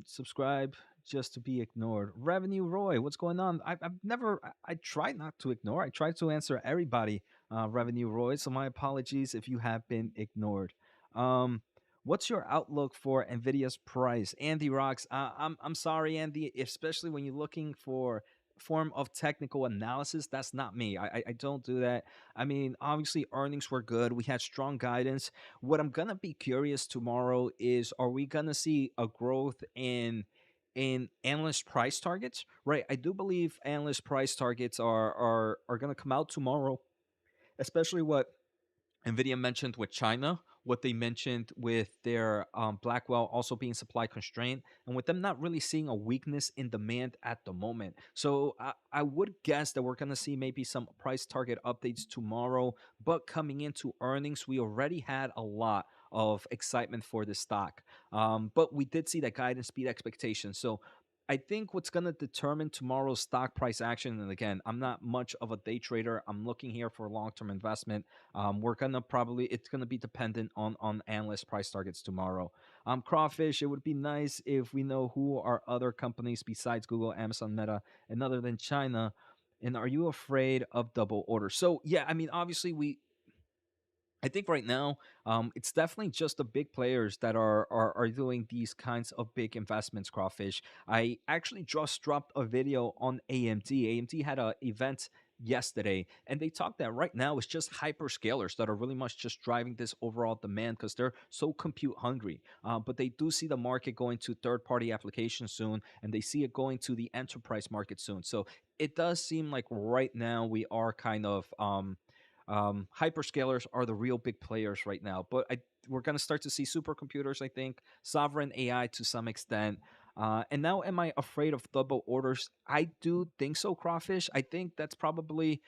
Subscribe, just to be ignored. Revenue Roy, what's going on? I've never, I try not to ignore. I try to answer everybody, Revenue Roy. So my apologies if you have been ignored. Um, what's your outlook for Nvidia's price? Andy Rocks, I'm sorry, Andy, especially when you're looking for form of technical analysis. That's not me. I don't do that. I mean, obviously earnings were good. We had strong guidance. What I'm gonna be curious tomorrow is, are we gonna see a growth in analyst price targets? Right. I do believe analyst price targets are gonna come out tomorrow, especially what Nvidia mentioned with China, what they mentioned with their Blackwell also being supply constrained, and with them not really seeing a weakness in demand at the moment. So I would guess that we're going to see maybe some price target updates tomorrow. But coming into earnings, we already had a lot of excitement for the stock. But we did see that guidance beat expectations. So I think what's going to determine tomorrow's stock price action, and again, I'm not much of a day trader. I'm looking here for long term investment. We're gonna probably, it's gonna be dependent on analyst price targets tomorrow. Crawfish, it would be nice if we know who are other companies besides Google, Amazon, Meta, and other than China. And are you afraid of double orders? So yeah, I mean, obviously I think right now, it's definitely just the big players that are doing these kinds of big investments. Crawfish. I actually just dropped a video on AMD. AMD had a event yesterday, and they talked that right now it's just hyperscalers that are really much just driving this overall demand because they're so compute hungry. But they do see the market going to third-party applications soon, and they see it going to the enterprise market soon. So it does seem like right now we are kind of hyperscalers are the real big players right now, but we're going to start to see supercomputers, I think, sovereign AI to some extent. And now, am I afraid of double orders? I do think so, Crawfish. I think that's probably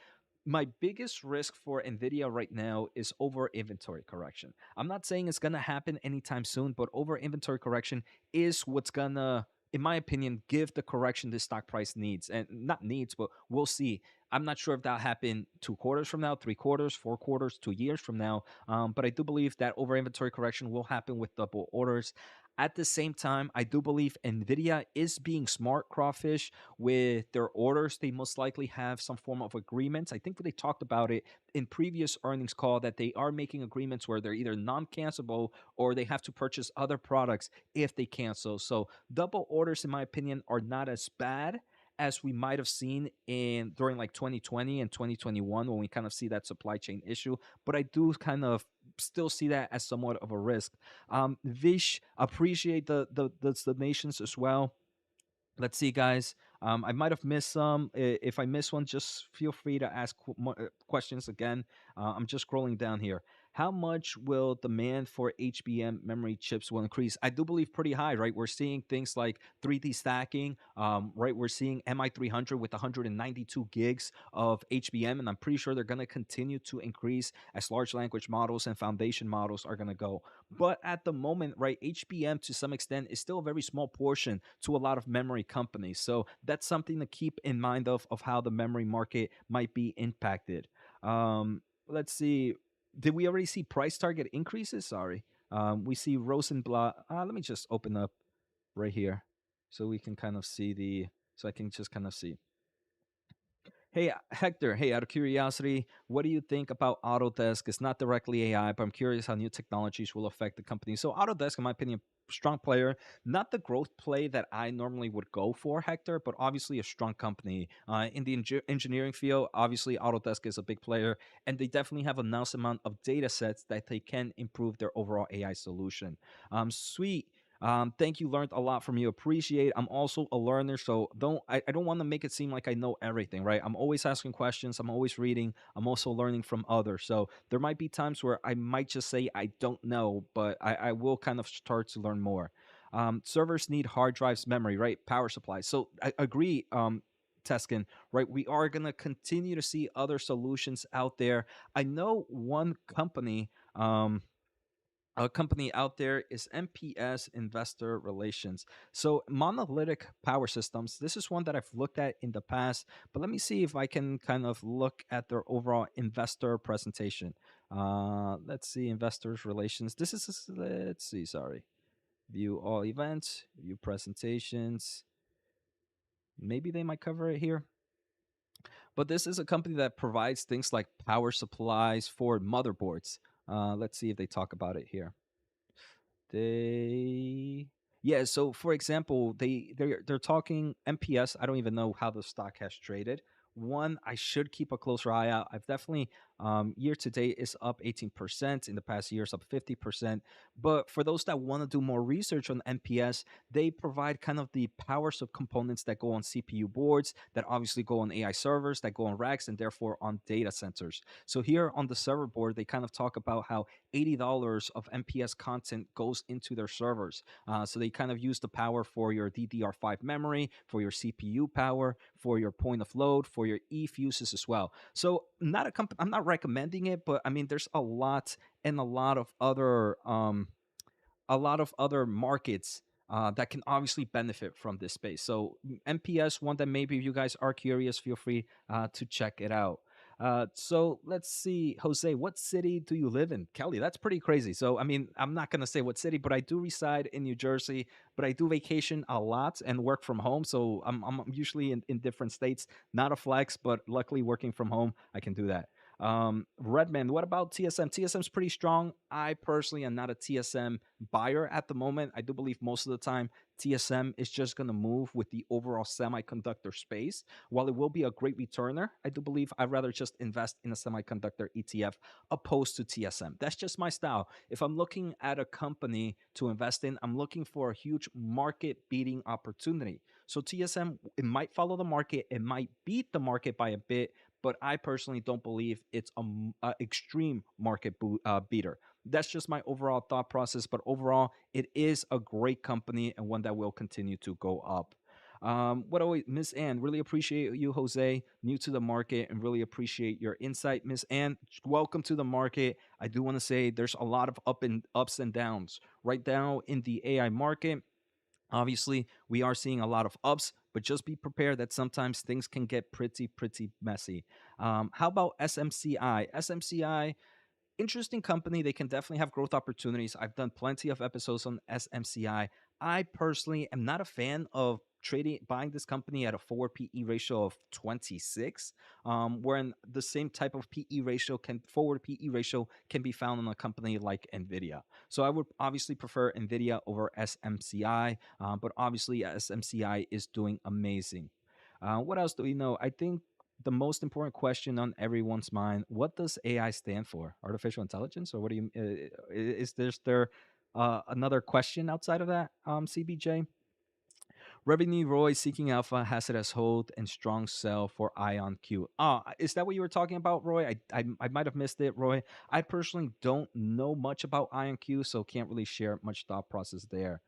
my biggest risk for Nvidia right now is over inventory correction. I'm not saying it's gonna happen anytime soon, but over inventory correction is what's gonna, in my opinion, give the correction this stock price needs. And not needs, but we'll see. I'm not sure if that'll happen 2 quarters from now, 3 quarters, 4 quarters, 2 years from now. But I do believe that over inventory correction will happen with double orders. At the same time, I do believe Nvidia is being smart, Crawfish, with their orders. They most likely have some form of agreements. I think they talked about it in previous earnings call that they are making agreements where they're either non-cancelable or they have to purchase other products if they cancel. So double orders, in my opinion, are not as bad as we might have seen in during like 2020 and 2021 when we kind of see that supply chain issue. But I do kind of still see that as somewhat of a risk. Vish, appreciate the donations as well. Let's see, guys. I might have missed some. If I miss one, just feel free to ask questions again. I'm just scrolling down here. How much will demand for HBM memory chips will increase? I do believe pretty high, right? We're seeing things like 3D stacking, right? We're seeing MI300 with 192 gigs of HBM, and I'm pretty sure they're going to continue to increase as large language models and foundation models are going to go. But at the moment, right, HBM to some extent is still a very small portion to a lot of memory companies. So that's something to keep in mind of how the memory market might be impacted. Let's see. Did we already see price target increases? Sorry. We see Rosenblatt. Let me just open up right here so we can kind of see so I can just kind of see. Hey, Hector, hey, out of curiosity, what do you think about Autodesk? It's not directly AI, but I'm curious how new technologies will affect the company. So, Autodesk, in my opinion, strong player, not the growth play that I normally would go for, Hector, but obviously a strong company. In the engineering field, obviously, Autodesk is a big player, and they definitely have a nice amount of data sets that they can improve their overall AI solution. Sweet. Thank you. Learned a lot from you. Appreciate. I'm also a learner, so I don't want to make it seem like I know everything, right? I'm always asking questions. I'm always reading. I'm also learning from others. So there might be times where I might just say I don't know, but I will kind of start to learn more. Servers need hard drives, memory, right? Power supply. So I agree. Teskin, right? We are going to continue to see other solutions out there. I know one company. A company out there is MPS Investor Relations. So, Monolithic Power Systems, this is one that I've looked at in the past, but let me see if I can kind of look at their overall investor presentation. Let's see, Investors Relations. This is, let's see, sorry. View all events, view presentations. Maybe they might cover it here. But this is a company that provides things like power supplies for motherboards. Let's see if they talk about it here. They Yeah, so for example, they're talking MPS. I don't even know how the stock has traded. One, I should keep a closer eye out. I've definitely year to date is up 18%. In the past year, it's up 50%. But for those that want to do more research on MPS, they provide kind of the power subcomponents that go on CPU boards, that obviously go on AI servers, that go on racks, and therefore on data centers. So here on the server board, they kind of talk about how $80 of MPS content goes into their servers. So they kind of use the power for your DDR5 memory, for your CPU power, for your point of load, for your E fuses as well. So I'm not recommending it, but I mean, there's a lot and a lot of other markets that can obviously benefit from this space. So MPS, one that maybe if you guys are curious, feel free to check it out. So let's see, Jose, what city do you live in? Kelly, that's pretty crazy. So I mean, I'm not gonna say what city, but I do reside in New Jersey. But I do vacation a lot and work from home. So I'm usually in different states. Not a flex, but luckily working from home, I can do that. Redman, what about TSM? TSM's pretty strong. I personally am not a TSM buyer at the moment. I do believe most of the time TSM is just going to move with the overall semiconductor space. While it will be a great returner, I do believe I'd rather just invest in a semiconductor ETF opposed to TSM. That's just my style. If I'm looking at a company to invest in, I'm looking for a huge market beating opportunity. So TSM, it might follow the market, it might beat the market by a bit, but I personally don't believe it's a extreme beater. That's just my overall thought process. But overall, it is a great company and one that will continue to go up. What always, Miss Ann, really appreciate you, Jose, new to the market, and really appreciate your insight, Miss Ann. Welcome to the market. I do want to say there's a lot of ups and downs right now in the AI market. Obviously, we are seeing a lot of ups, but just be prepared that sometimes things can get pretty messy. How about SMCI? SMCI, interesting company. They can definitely have growth opportunities. I've done plenty of episodes on SMCI. I personally am not a fan of trading buying this company at a forward PE ratio of 26, wherein the same type of PE ratio can forward PE ratio can be found in a company like Nvidia. So I would obviously prefer Nvidia over SMCI, but obviously SMCI is doing amazing. What else do we know? I think the most important question on everyone's mind: what does AI stand for? Artificial intelligence, or what do you? Is there another question outside of that? CBJ. Revenue Roy seeking alpha has it as hold and strong sell for Ion Q. Is that what you were talking about, Roy? I might have missed it, Roy. I personally don't know much about Ion Q, so can't really share much thought process there.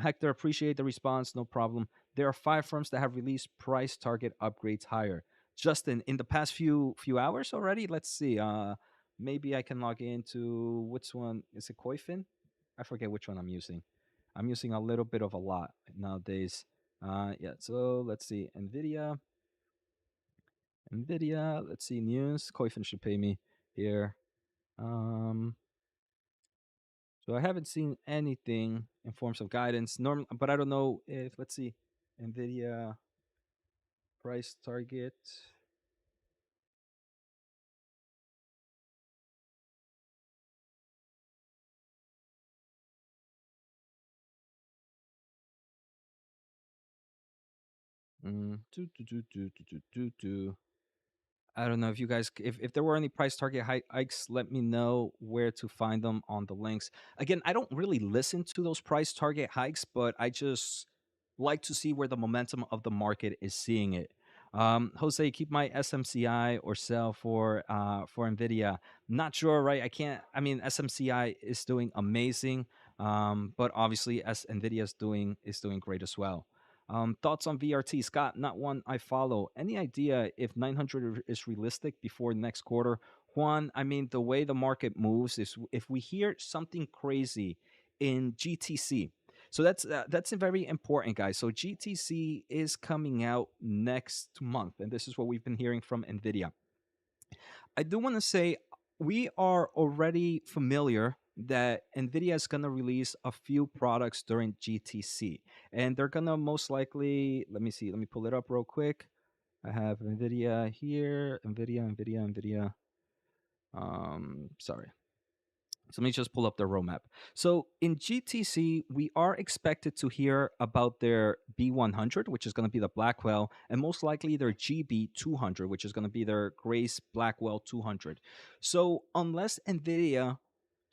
Hector, appreciate the response. No problem. There are 5 firms that have released price target upgrades higher. Justin, in the past few hours already. Let's see. Maybe I can log into which one is it? Koifin? I forget which one I'm using. I'm using a little bit of a lot nowadays. Yeah, so let's see. Nvidia, let's see, news. Koifin should pay me here. So I haven't seen anything in forms of guidance. But I don't know if, let's see, Nvidia price target. Do. I don't know if you guys, if there were any price target hikes, let me know where to find them on the links. Again, I don't really listen to those price target hikes, but I just like to see where the momentum of the market is seeing it. Jose, keep my SMCI or sell for Nvidia. Not sure, right? I can't. I mean, SMCI is doing amazing, but obviously, as Nvidia is doing great as well. Thoughts on VRT, Scott? Not one I follow. Any idea if 900 is realistic before next quarter? Juan, I mean, the way the market moves is if we hear something crazy in GTC. So that's very important, guys. So GTC is coming out next month, and this is what we've been hearing from Nvidia. I do want to say we are already familiar that Nvidia is going to release a few products during GTC, and they're going to most likely, let me see, let me pull it up real quick. I have Nvidia here, Nvidia. Sorry. So let me just pull up the roadmap. So in GTC, we are expected to hear about their B100, which is going to be the Blackwell, and most likely their GB200, which is going to be their Grace Blackwell 200. So unless NVIDIA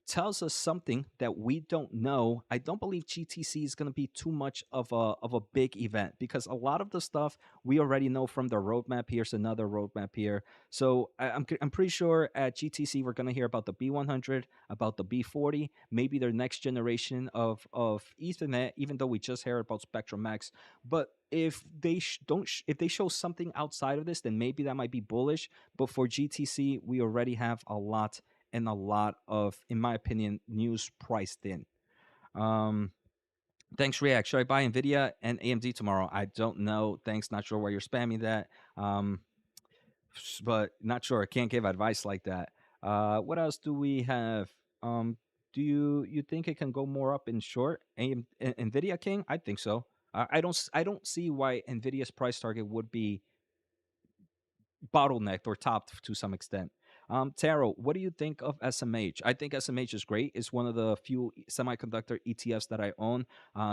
tells us something that we don't know, I don't believe GTC is going to be too much of a big event, because a lot of the stuff we already know from the roadmap. Here's another roadmap here. So I'm pretty sure at GTC we're going to hear about the B100, about the B40, maybe their next generation of Ethernet. Even though we just heard about Spectrum Max, but if they don't if they show something outside of this, then maybe that might be bullish. But for GTC, we already have a lot and a lot of, in my opinion, news priced in. Um, Thanks, React. Should I buy Nvidia and AMD tomorrow? I don't know. Thanks. Not sure why you're spamming that. But not sure. I can't give advice like that. What else do we have? Do you think it can go more up in short? Nvidia King? I think so. I don't see why Nvidia's price target would be bottlenecked or topped to some extent. Taro, what do you think of SMH? I think SMH is great. It's one of the few semiconductor ETFs that I own.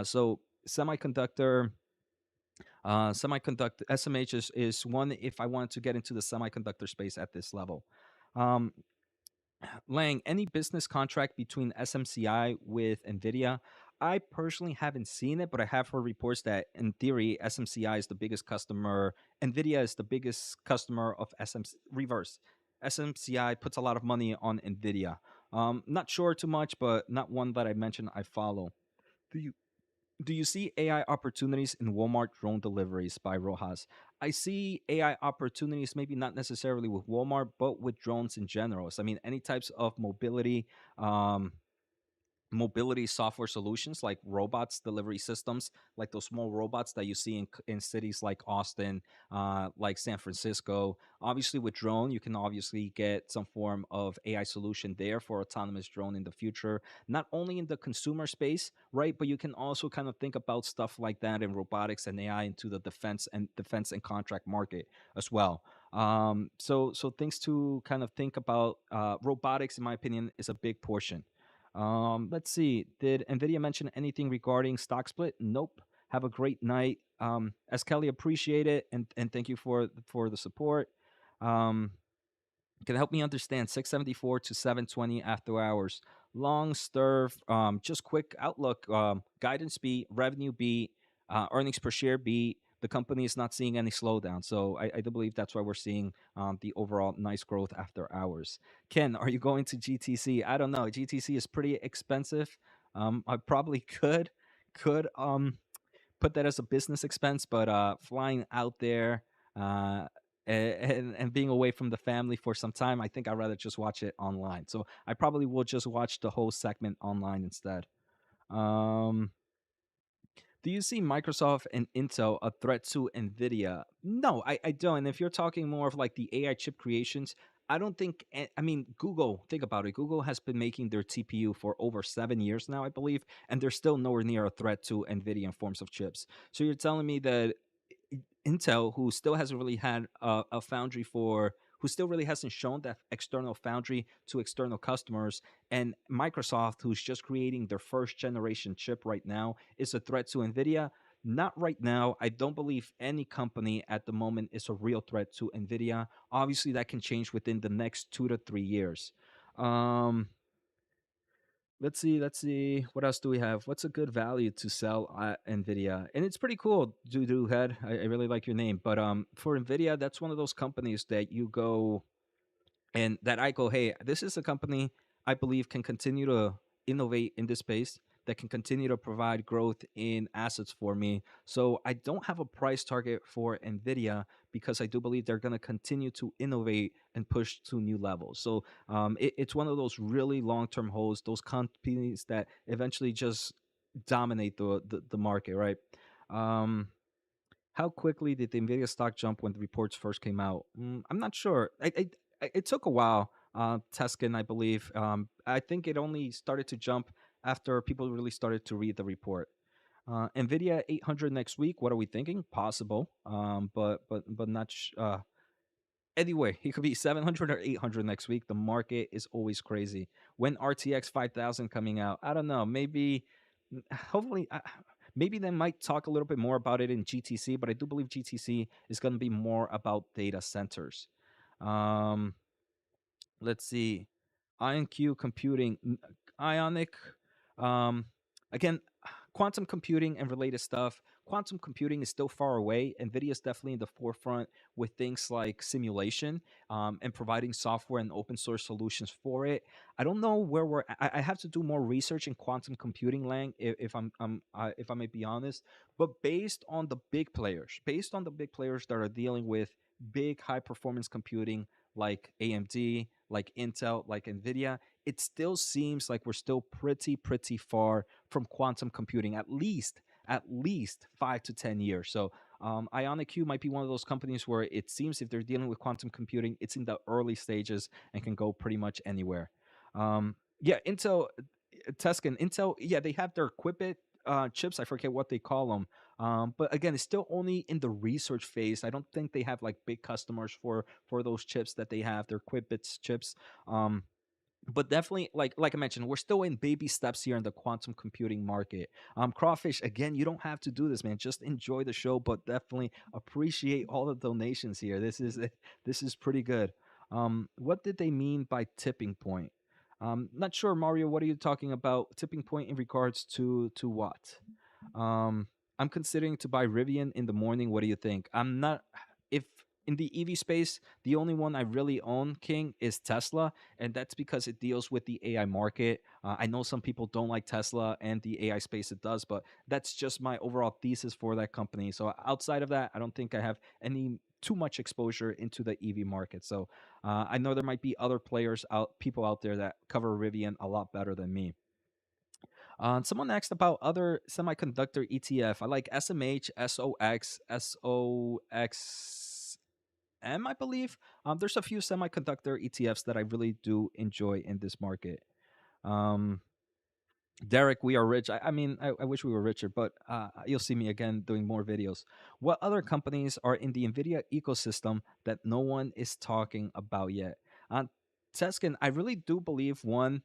So semiconductor SMH is one if I wanted to get into the semiconductor space at this level. Um, Lang, any business contract between SMCI with NVIDIA? I personally haven't seen it, but I have heard reports that in theory, SMCI is the biggest customer. NVIDIA is the biggest customer of SMC. Reverse. SMCI puts a lot of money on NVIDIA. Not sure too much, but not one that I mentioned I follow. Do you do you see AI opportunities in Walmart drone deliveries by Rojas? I see AI opportunities, maybe not necessarily with Walmart, but with drones in general. So, I mean, any types of um, mobility software solutions like robots delivery systems, like those small robots that you see in cities like Austin, like San Francisco. Obviously with drone you can obviously get some form of AI solution there for autonomous drone in the future, not only in the consumer space, right, but you can also kind of think about stuff like that in robotics and AI into the defense and contract market as well. So things to kind of think about. Robotics in my opinion is a big portion. Let's see. Did Nvidia mention anything regarding stock split? Nope. Have a great night. As Kelly, appreciate it, and thank you for the support. Um, can help me understand 674 to 720 after hours. Long stir. Just quick outlook. Guidance beat, revenue beat, earnings per share beat. The company is not seeing any slowdown, so I do believe that's why we're seeing the overall nice growth after hours. Ken, are you going to GTC? I don't know. GTC is pretty expensive. I probably could put that as a business expense, but flying out there uh, and being away from the family for some time, I think I'd rather just watch it online. So I probably will just watch the whole segment online instead. Um, do you see Microsoft and Intel a threat to Nvidia? No, I don't. And if you're talking more of like the AI chip creations, I don't think. I mean, Google. Think about it. Google has been making their TPU for over 7 years now, I believe, and they're still nowhere near a threat to Nvidia in forms of chips. So you're telling me that Intel, who still hasn't really had a foundry for, who still really hasn't shown that external foundry to external customers, and Microsoft, who's just creating their first generation chip right now, is a threat to Nvidia? Not right now. I don't believe any company at the moment is a real threat to Nvidia. Obviously, that can change within the next 2 to 3 years. Um, let's see. What else do we have? What's a good value to sell Nvidia? And it's pretty cool, Dudu Head. I really like your name. But for Nvidia, that's one of those companies that you go and that I go, hey, this is a company I believe can continue to innovate in this space, that can continue to provide growth in assets for me. So I don't have a price target for Nvidia because I do believe they're going to continue to innovate and push to new levels. So it's one of those really long-term holds, those companies that eventually just dominate the market, right? Um, how quickly did the Nvidia stock jump when the reports first came out? I'm not sure. It took a while, Teskin, I believe. I think it only started to jump after people really started to read the report. Nvidia 800 next week. What are we thinking? Possible, but not. Anyway, it could be 700 or 800 next week. The market is always crazy. When RTX 5000 coming out, I don't know. Maybe, hopefully, maybe they might talk a little bit more about it in GTC. But I do believe GTC is going to be more about data centers. Um, let's see, IonQ computing, Ionic. Um, again, quantum computing and related stuff. Quantum computing is still far away. NVIDIA is definitely in the forefront with things like simulation, and providing software and open source solutions for it. I don't know where I have to do more research in quantum computing land if I may be honest. But based on the big players that are dealing with big high performance computing like AMD, like Intel, like Nvidia, it still seems like we're still pretty far from quantum computing, at least 5 to 10 years. So IonQ might be one of those companies where it seems if they're dealing with quantum computing, it's in the early stages and can go pretty much anywhere. Yeah, Intel, Tuscan, Intel, yeah, they have their Quibbit chips. I forget what they call them. But again, it's still only in the research phase. I don't think they have like big customers for those chips that they have. Their Quibbits chips. But definitely, like I mentioned, we're still in baby steps here in the quantum computing market. Crawfish, again, you don't have to do this, man. Just enjoy the show, but definitely appreciate all the donations here. This is pretty good. What did they mean by tipping point? Not sure, Mario. What are you talking about? Tipping point in regards to what? Um, I'm considering to buy Rivian in the morning. What do you think? I'm not. If in the EV space, the only one I really own, King, is Tesla, and that's because it deals with the AI market. I know some people don't like Tesla and the AI space it does, but that's just my overall thesis for that company. So outside of that, I don't think I have any too much exposure into the EV market. So I know there might be other people out there that cover Rivian a lot better than me. Someone asked about other semiconductor ETF. I like SMH, SOX, SOXM, I believe. There's a few semiconductor ETFs that I really do enjoy in this market. Um, Derek, we are rich. I wish we were richer, but you'll see me again doing more videos. What other companies are in the NVIDIA ecosystem that no one is talking about yet? Uh, Teskin, I really do believe one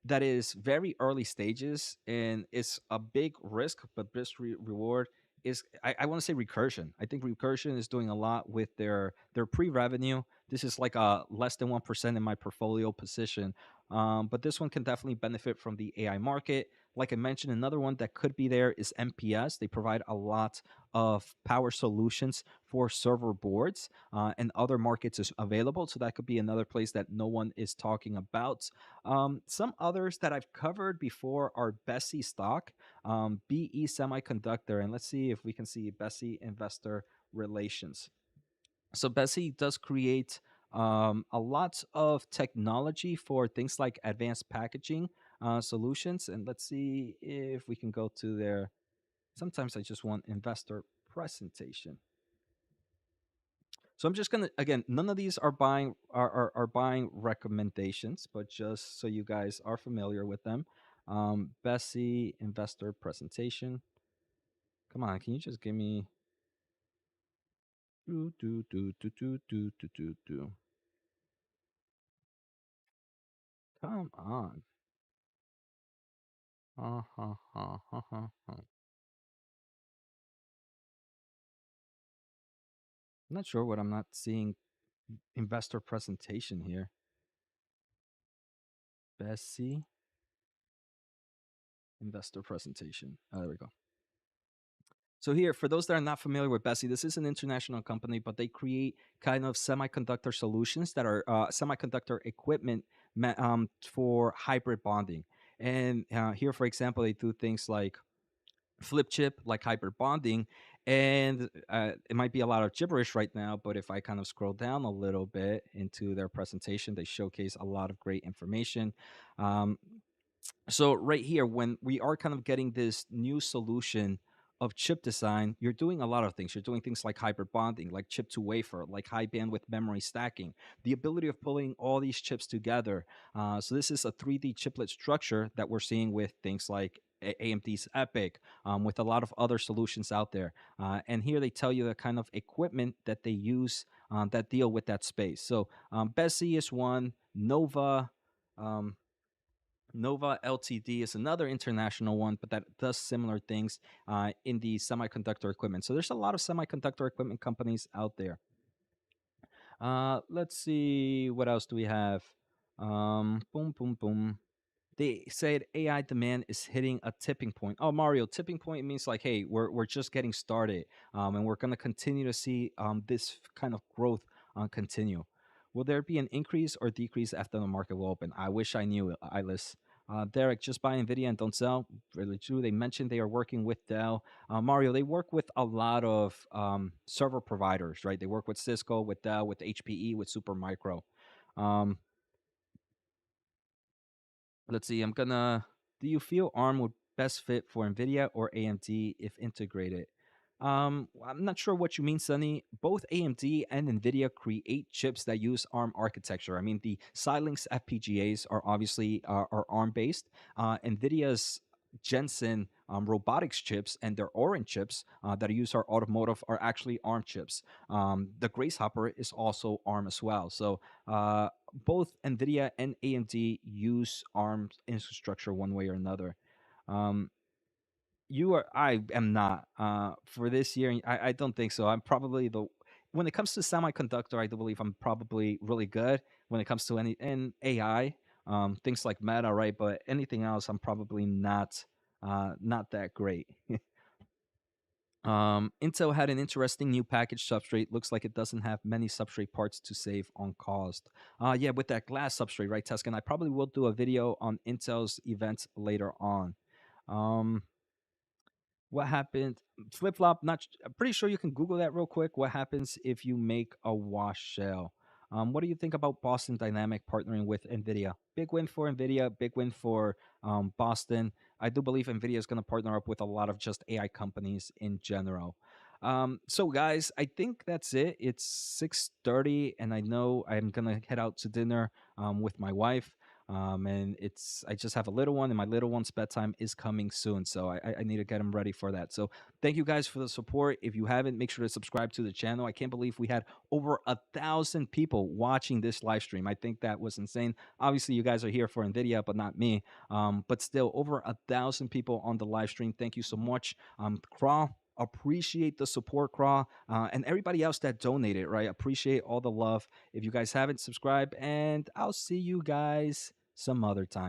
that is very early stages and it's a big risk but best reward is I want to say Recursion. I think Recursion is doing a lot with their pre-revenue. This is like a less than 1% in my portfolio position, but this one can definitely benefit from the AI market. Like I mentioned, another one that could be there is MPS. They provide a lot of power solutions for server boards, and other markets is available, so that could be another place that no one is talking about. Some others that I've covered before are Bessie Stock, BE Semiconductor, and let's see if we can see Bessie Investor Relations. So Bessie does create a lot of technology for things like advanced packaging solutions, and let's see if we can go to their. Sometimes I just want investor presentation. So I'm just gonna again, none of these are buying recommendations, but just so you guys are familiar with them. Bessie investor presentation. Come on, can you just give me do. Come on. I'm not sure what I'm not seeing investor presentation here. Bessie investor presentation. Oh, there we go. So here, for those that are not familiar with Bessie, this is an international company, but they create kind of semiconductor solutions that are semiconductor equipment for hybrid bonding. And here, for example, they do things like flip chip, like hybrid bonding. And it might be a lot of gibberish right now, but if I kind of scroll down a little bit into their presentation, they showcase a lot of great information. So right here, when we are kind of getting this new solution of chip design, you're doing a lot of things. You're doing things like hybrid bonding, like chip to wafer, like high bandwidth memory stacking, the ability of pulling all these chips together. So this is a 3D chiplet structure that we're seeing with things like AMD's Epic, with a lot of other solutions out there. And here they tell you the kind of equipment that they use that deal with that space. So Besi is one, Um, Nova Ltd is another international one, but that does similar things in the semiconductor equipment. So there's a lot of semiconductor equipment companies out there. Let's see, what else do we have? Boom, boom, boom. They said AI demand is hitting a tipping point. Oh, Mario, tipping point means like, hey, we're just getting started, and we're gonna continue to see this kind of growth continue. Will there be an increase or decrease after the market will open? I wish I knew, Ilis. Derek, just buy Nvidia and don't sell. Really true. They mentioned they are working with Dell. Mario, they work with a lot of server providers, right? They work with Cisco, with Dell, with HPE, with Supermicro. Um, Let's see. I'm gonna. Do you feel ARM would best fit for NVIDIA or AMD if integrated? I'm not sure what you mean, Sunny. Both AMD and NVIDIA create chips that use ARM architecture. I mean, the Xilinx FPGAs are obviously are ARM based. NVIDIA's Jensen robotics chips and their Orin chips that use our automotive are actually ARM chips. The Grace Hopper is also ARM as well. So both NVIDIA and AMD use ARM infrastructure one way or another. Um, I am not for this year. I don't think so. I'm probably the when it comes to semiconductor, I do believe I'm probably really good when it comes to any and AI, things like Meta, right? But anything else, I'm probably not that great. Intel had an interesting new package substrate. Looks like it doesn't have many substrate parts to save on cost. Yeah, with that glass substrate, right, Tuscan? I probably will do a video on Intel's events later on. Um, what happened? Flip flop. I'm pretty sure you can Google that real quick. What happens if you make a wash shell? What do you think about Boston Dynamic partnering with Nvidia? Big win for Nvidia. Big win for Boston. I do believe Nvidia is going to partner up with a lot of just AI companies in general. So guys, I think that's it. It's 6:30, and I know I'm gonna head out to dinner with my wife. And I just have a little one, and my little one's bedtime is coming soon, so I need to get him ready for that. So thank you guys for the support. If you haven't, make sure to subscribe to the channel. I can't believe we had over 1,000 people watching this live stream. I think that was insane. Obviously, you guys are here for Nvidia, but not me. But still, over 1,000 people on the live stream. Thank you so much, Crawl. Appreciate the support, Craw, and everybody else that donated, right? Appreciate all the love. If you guys haven't subscribed, and I'll see you guys some other time.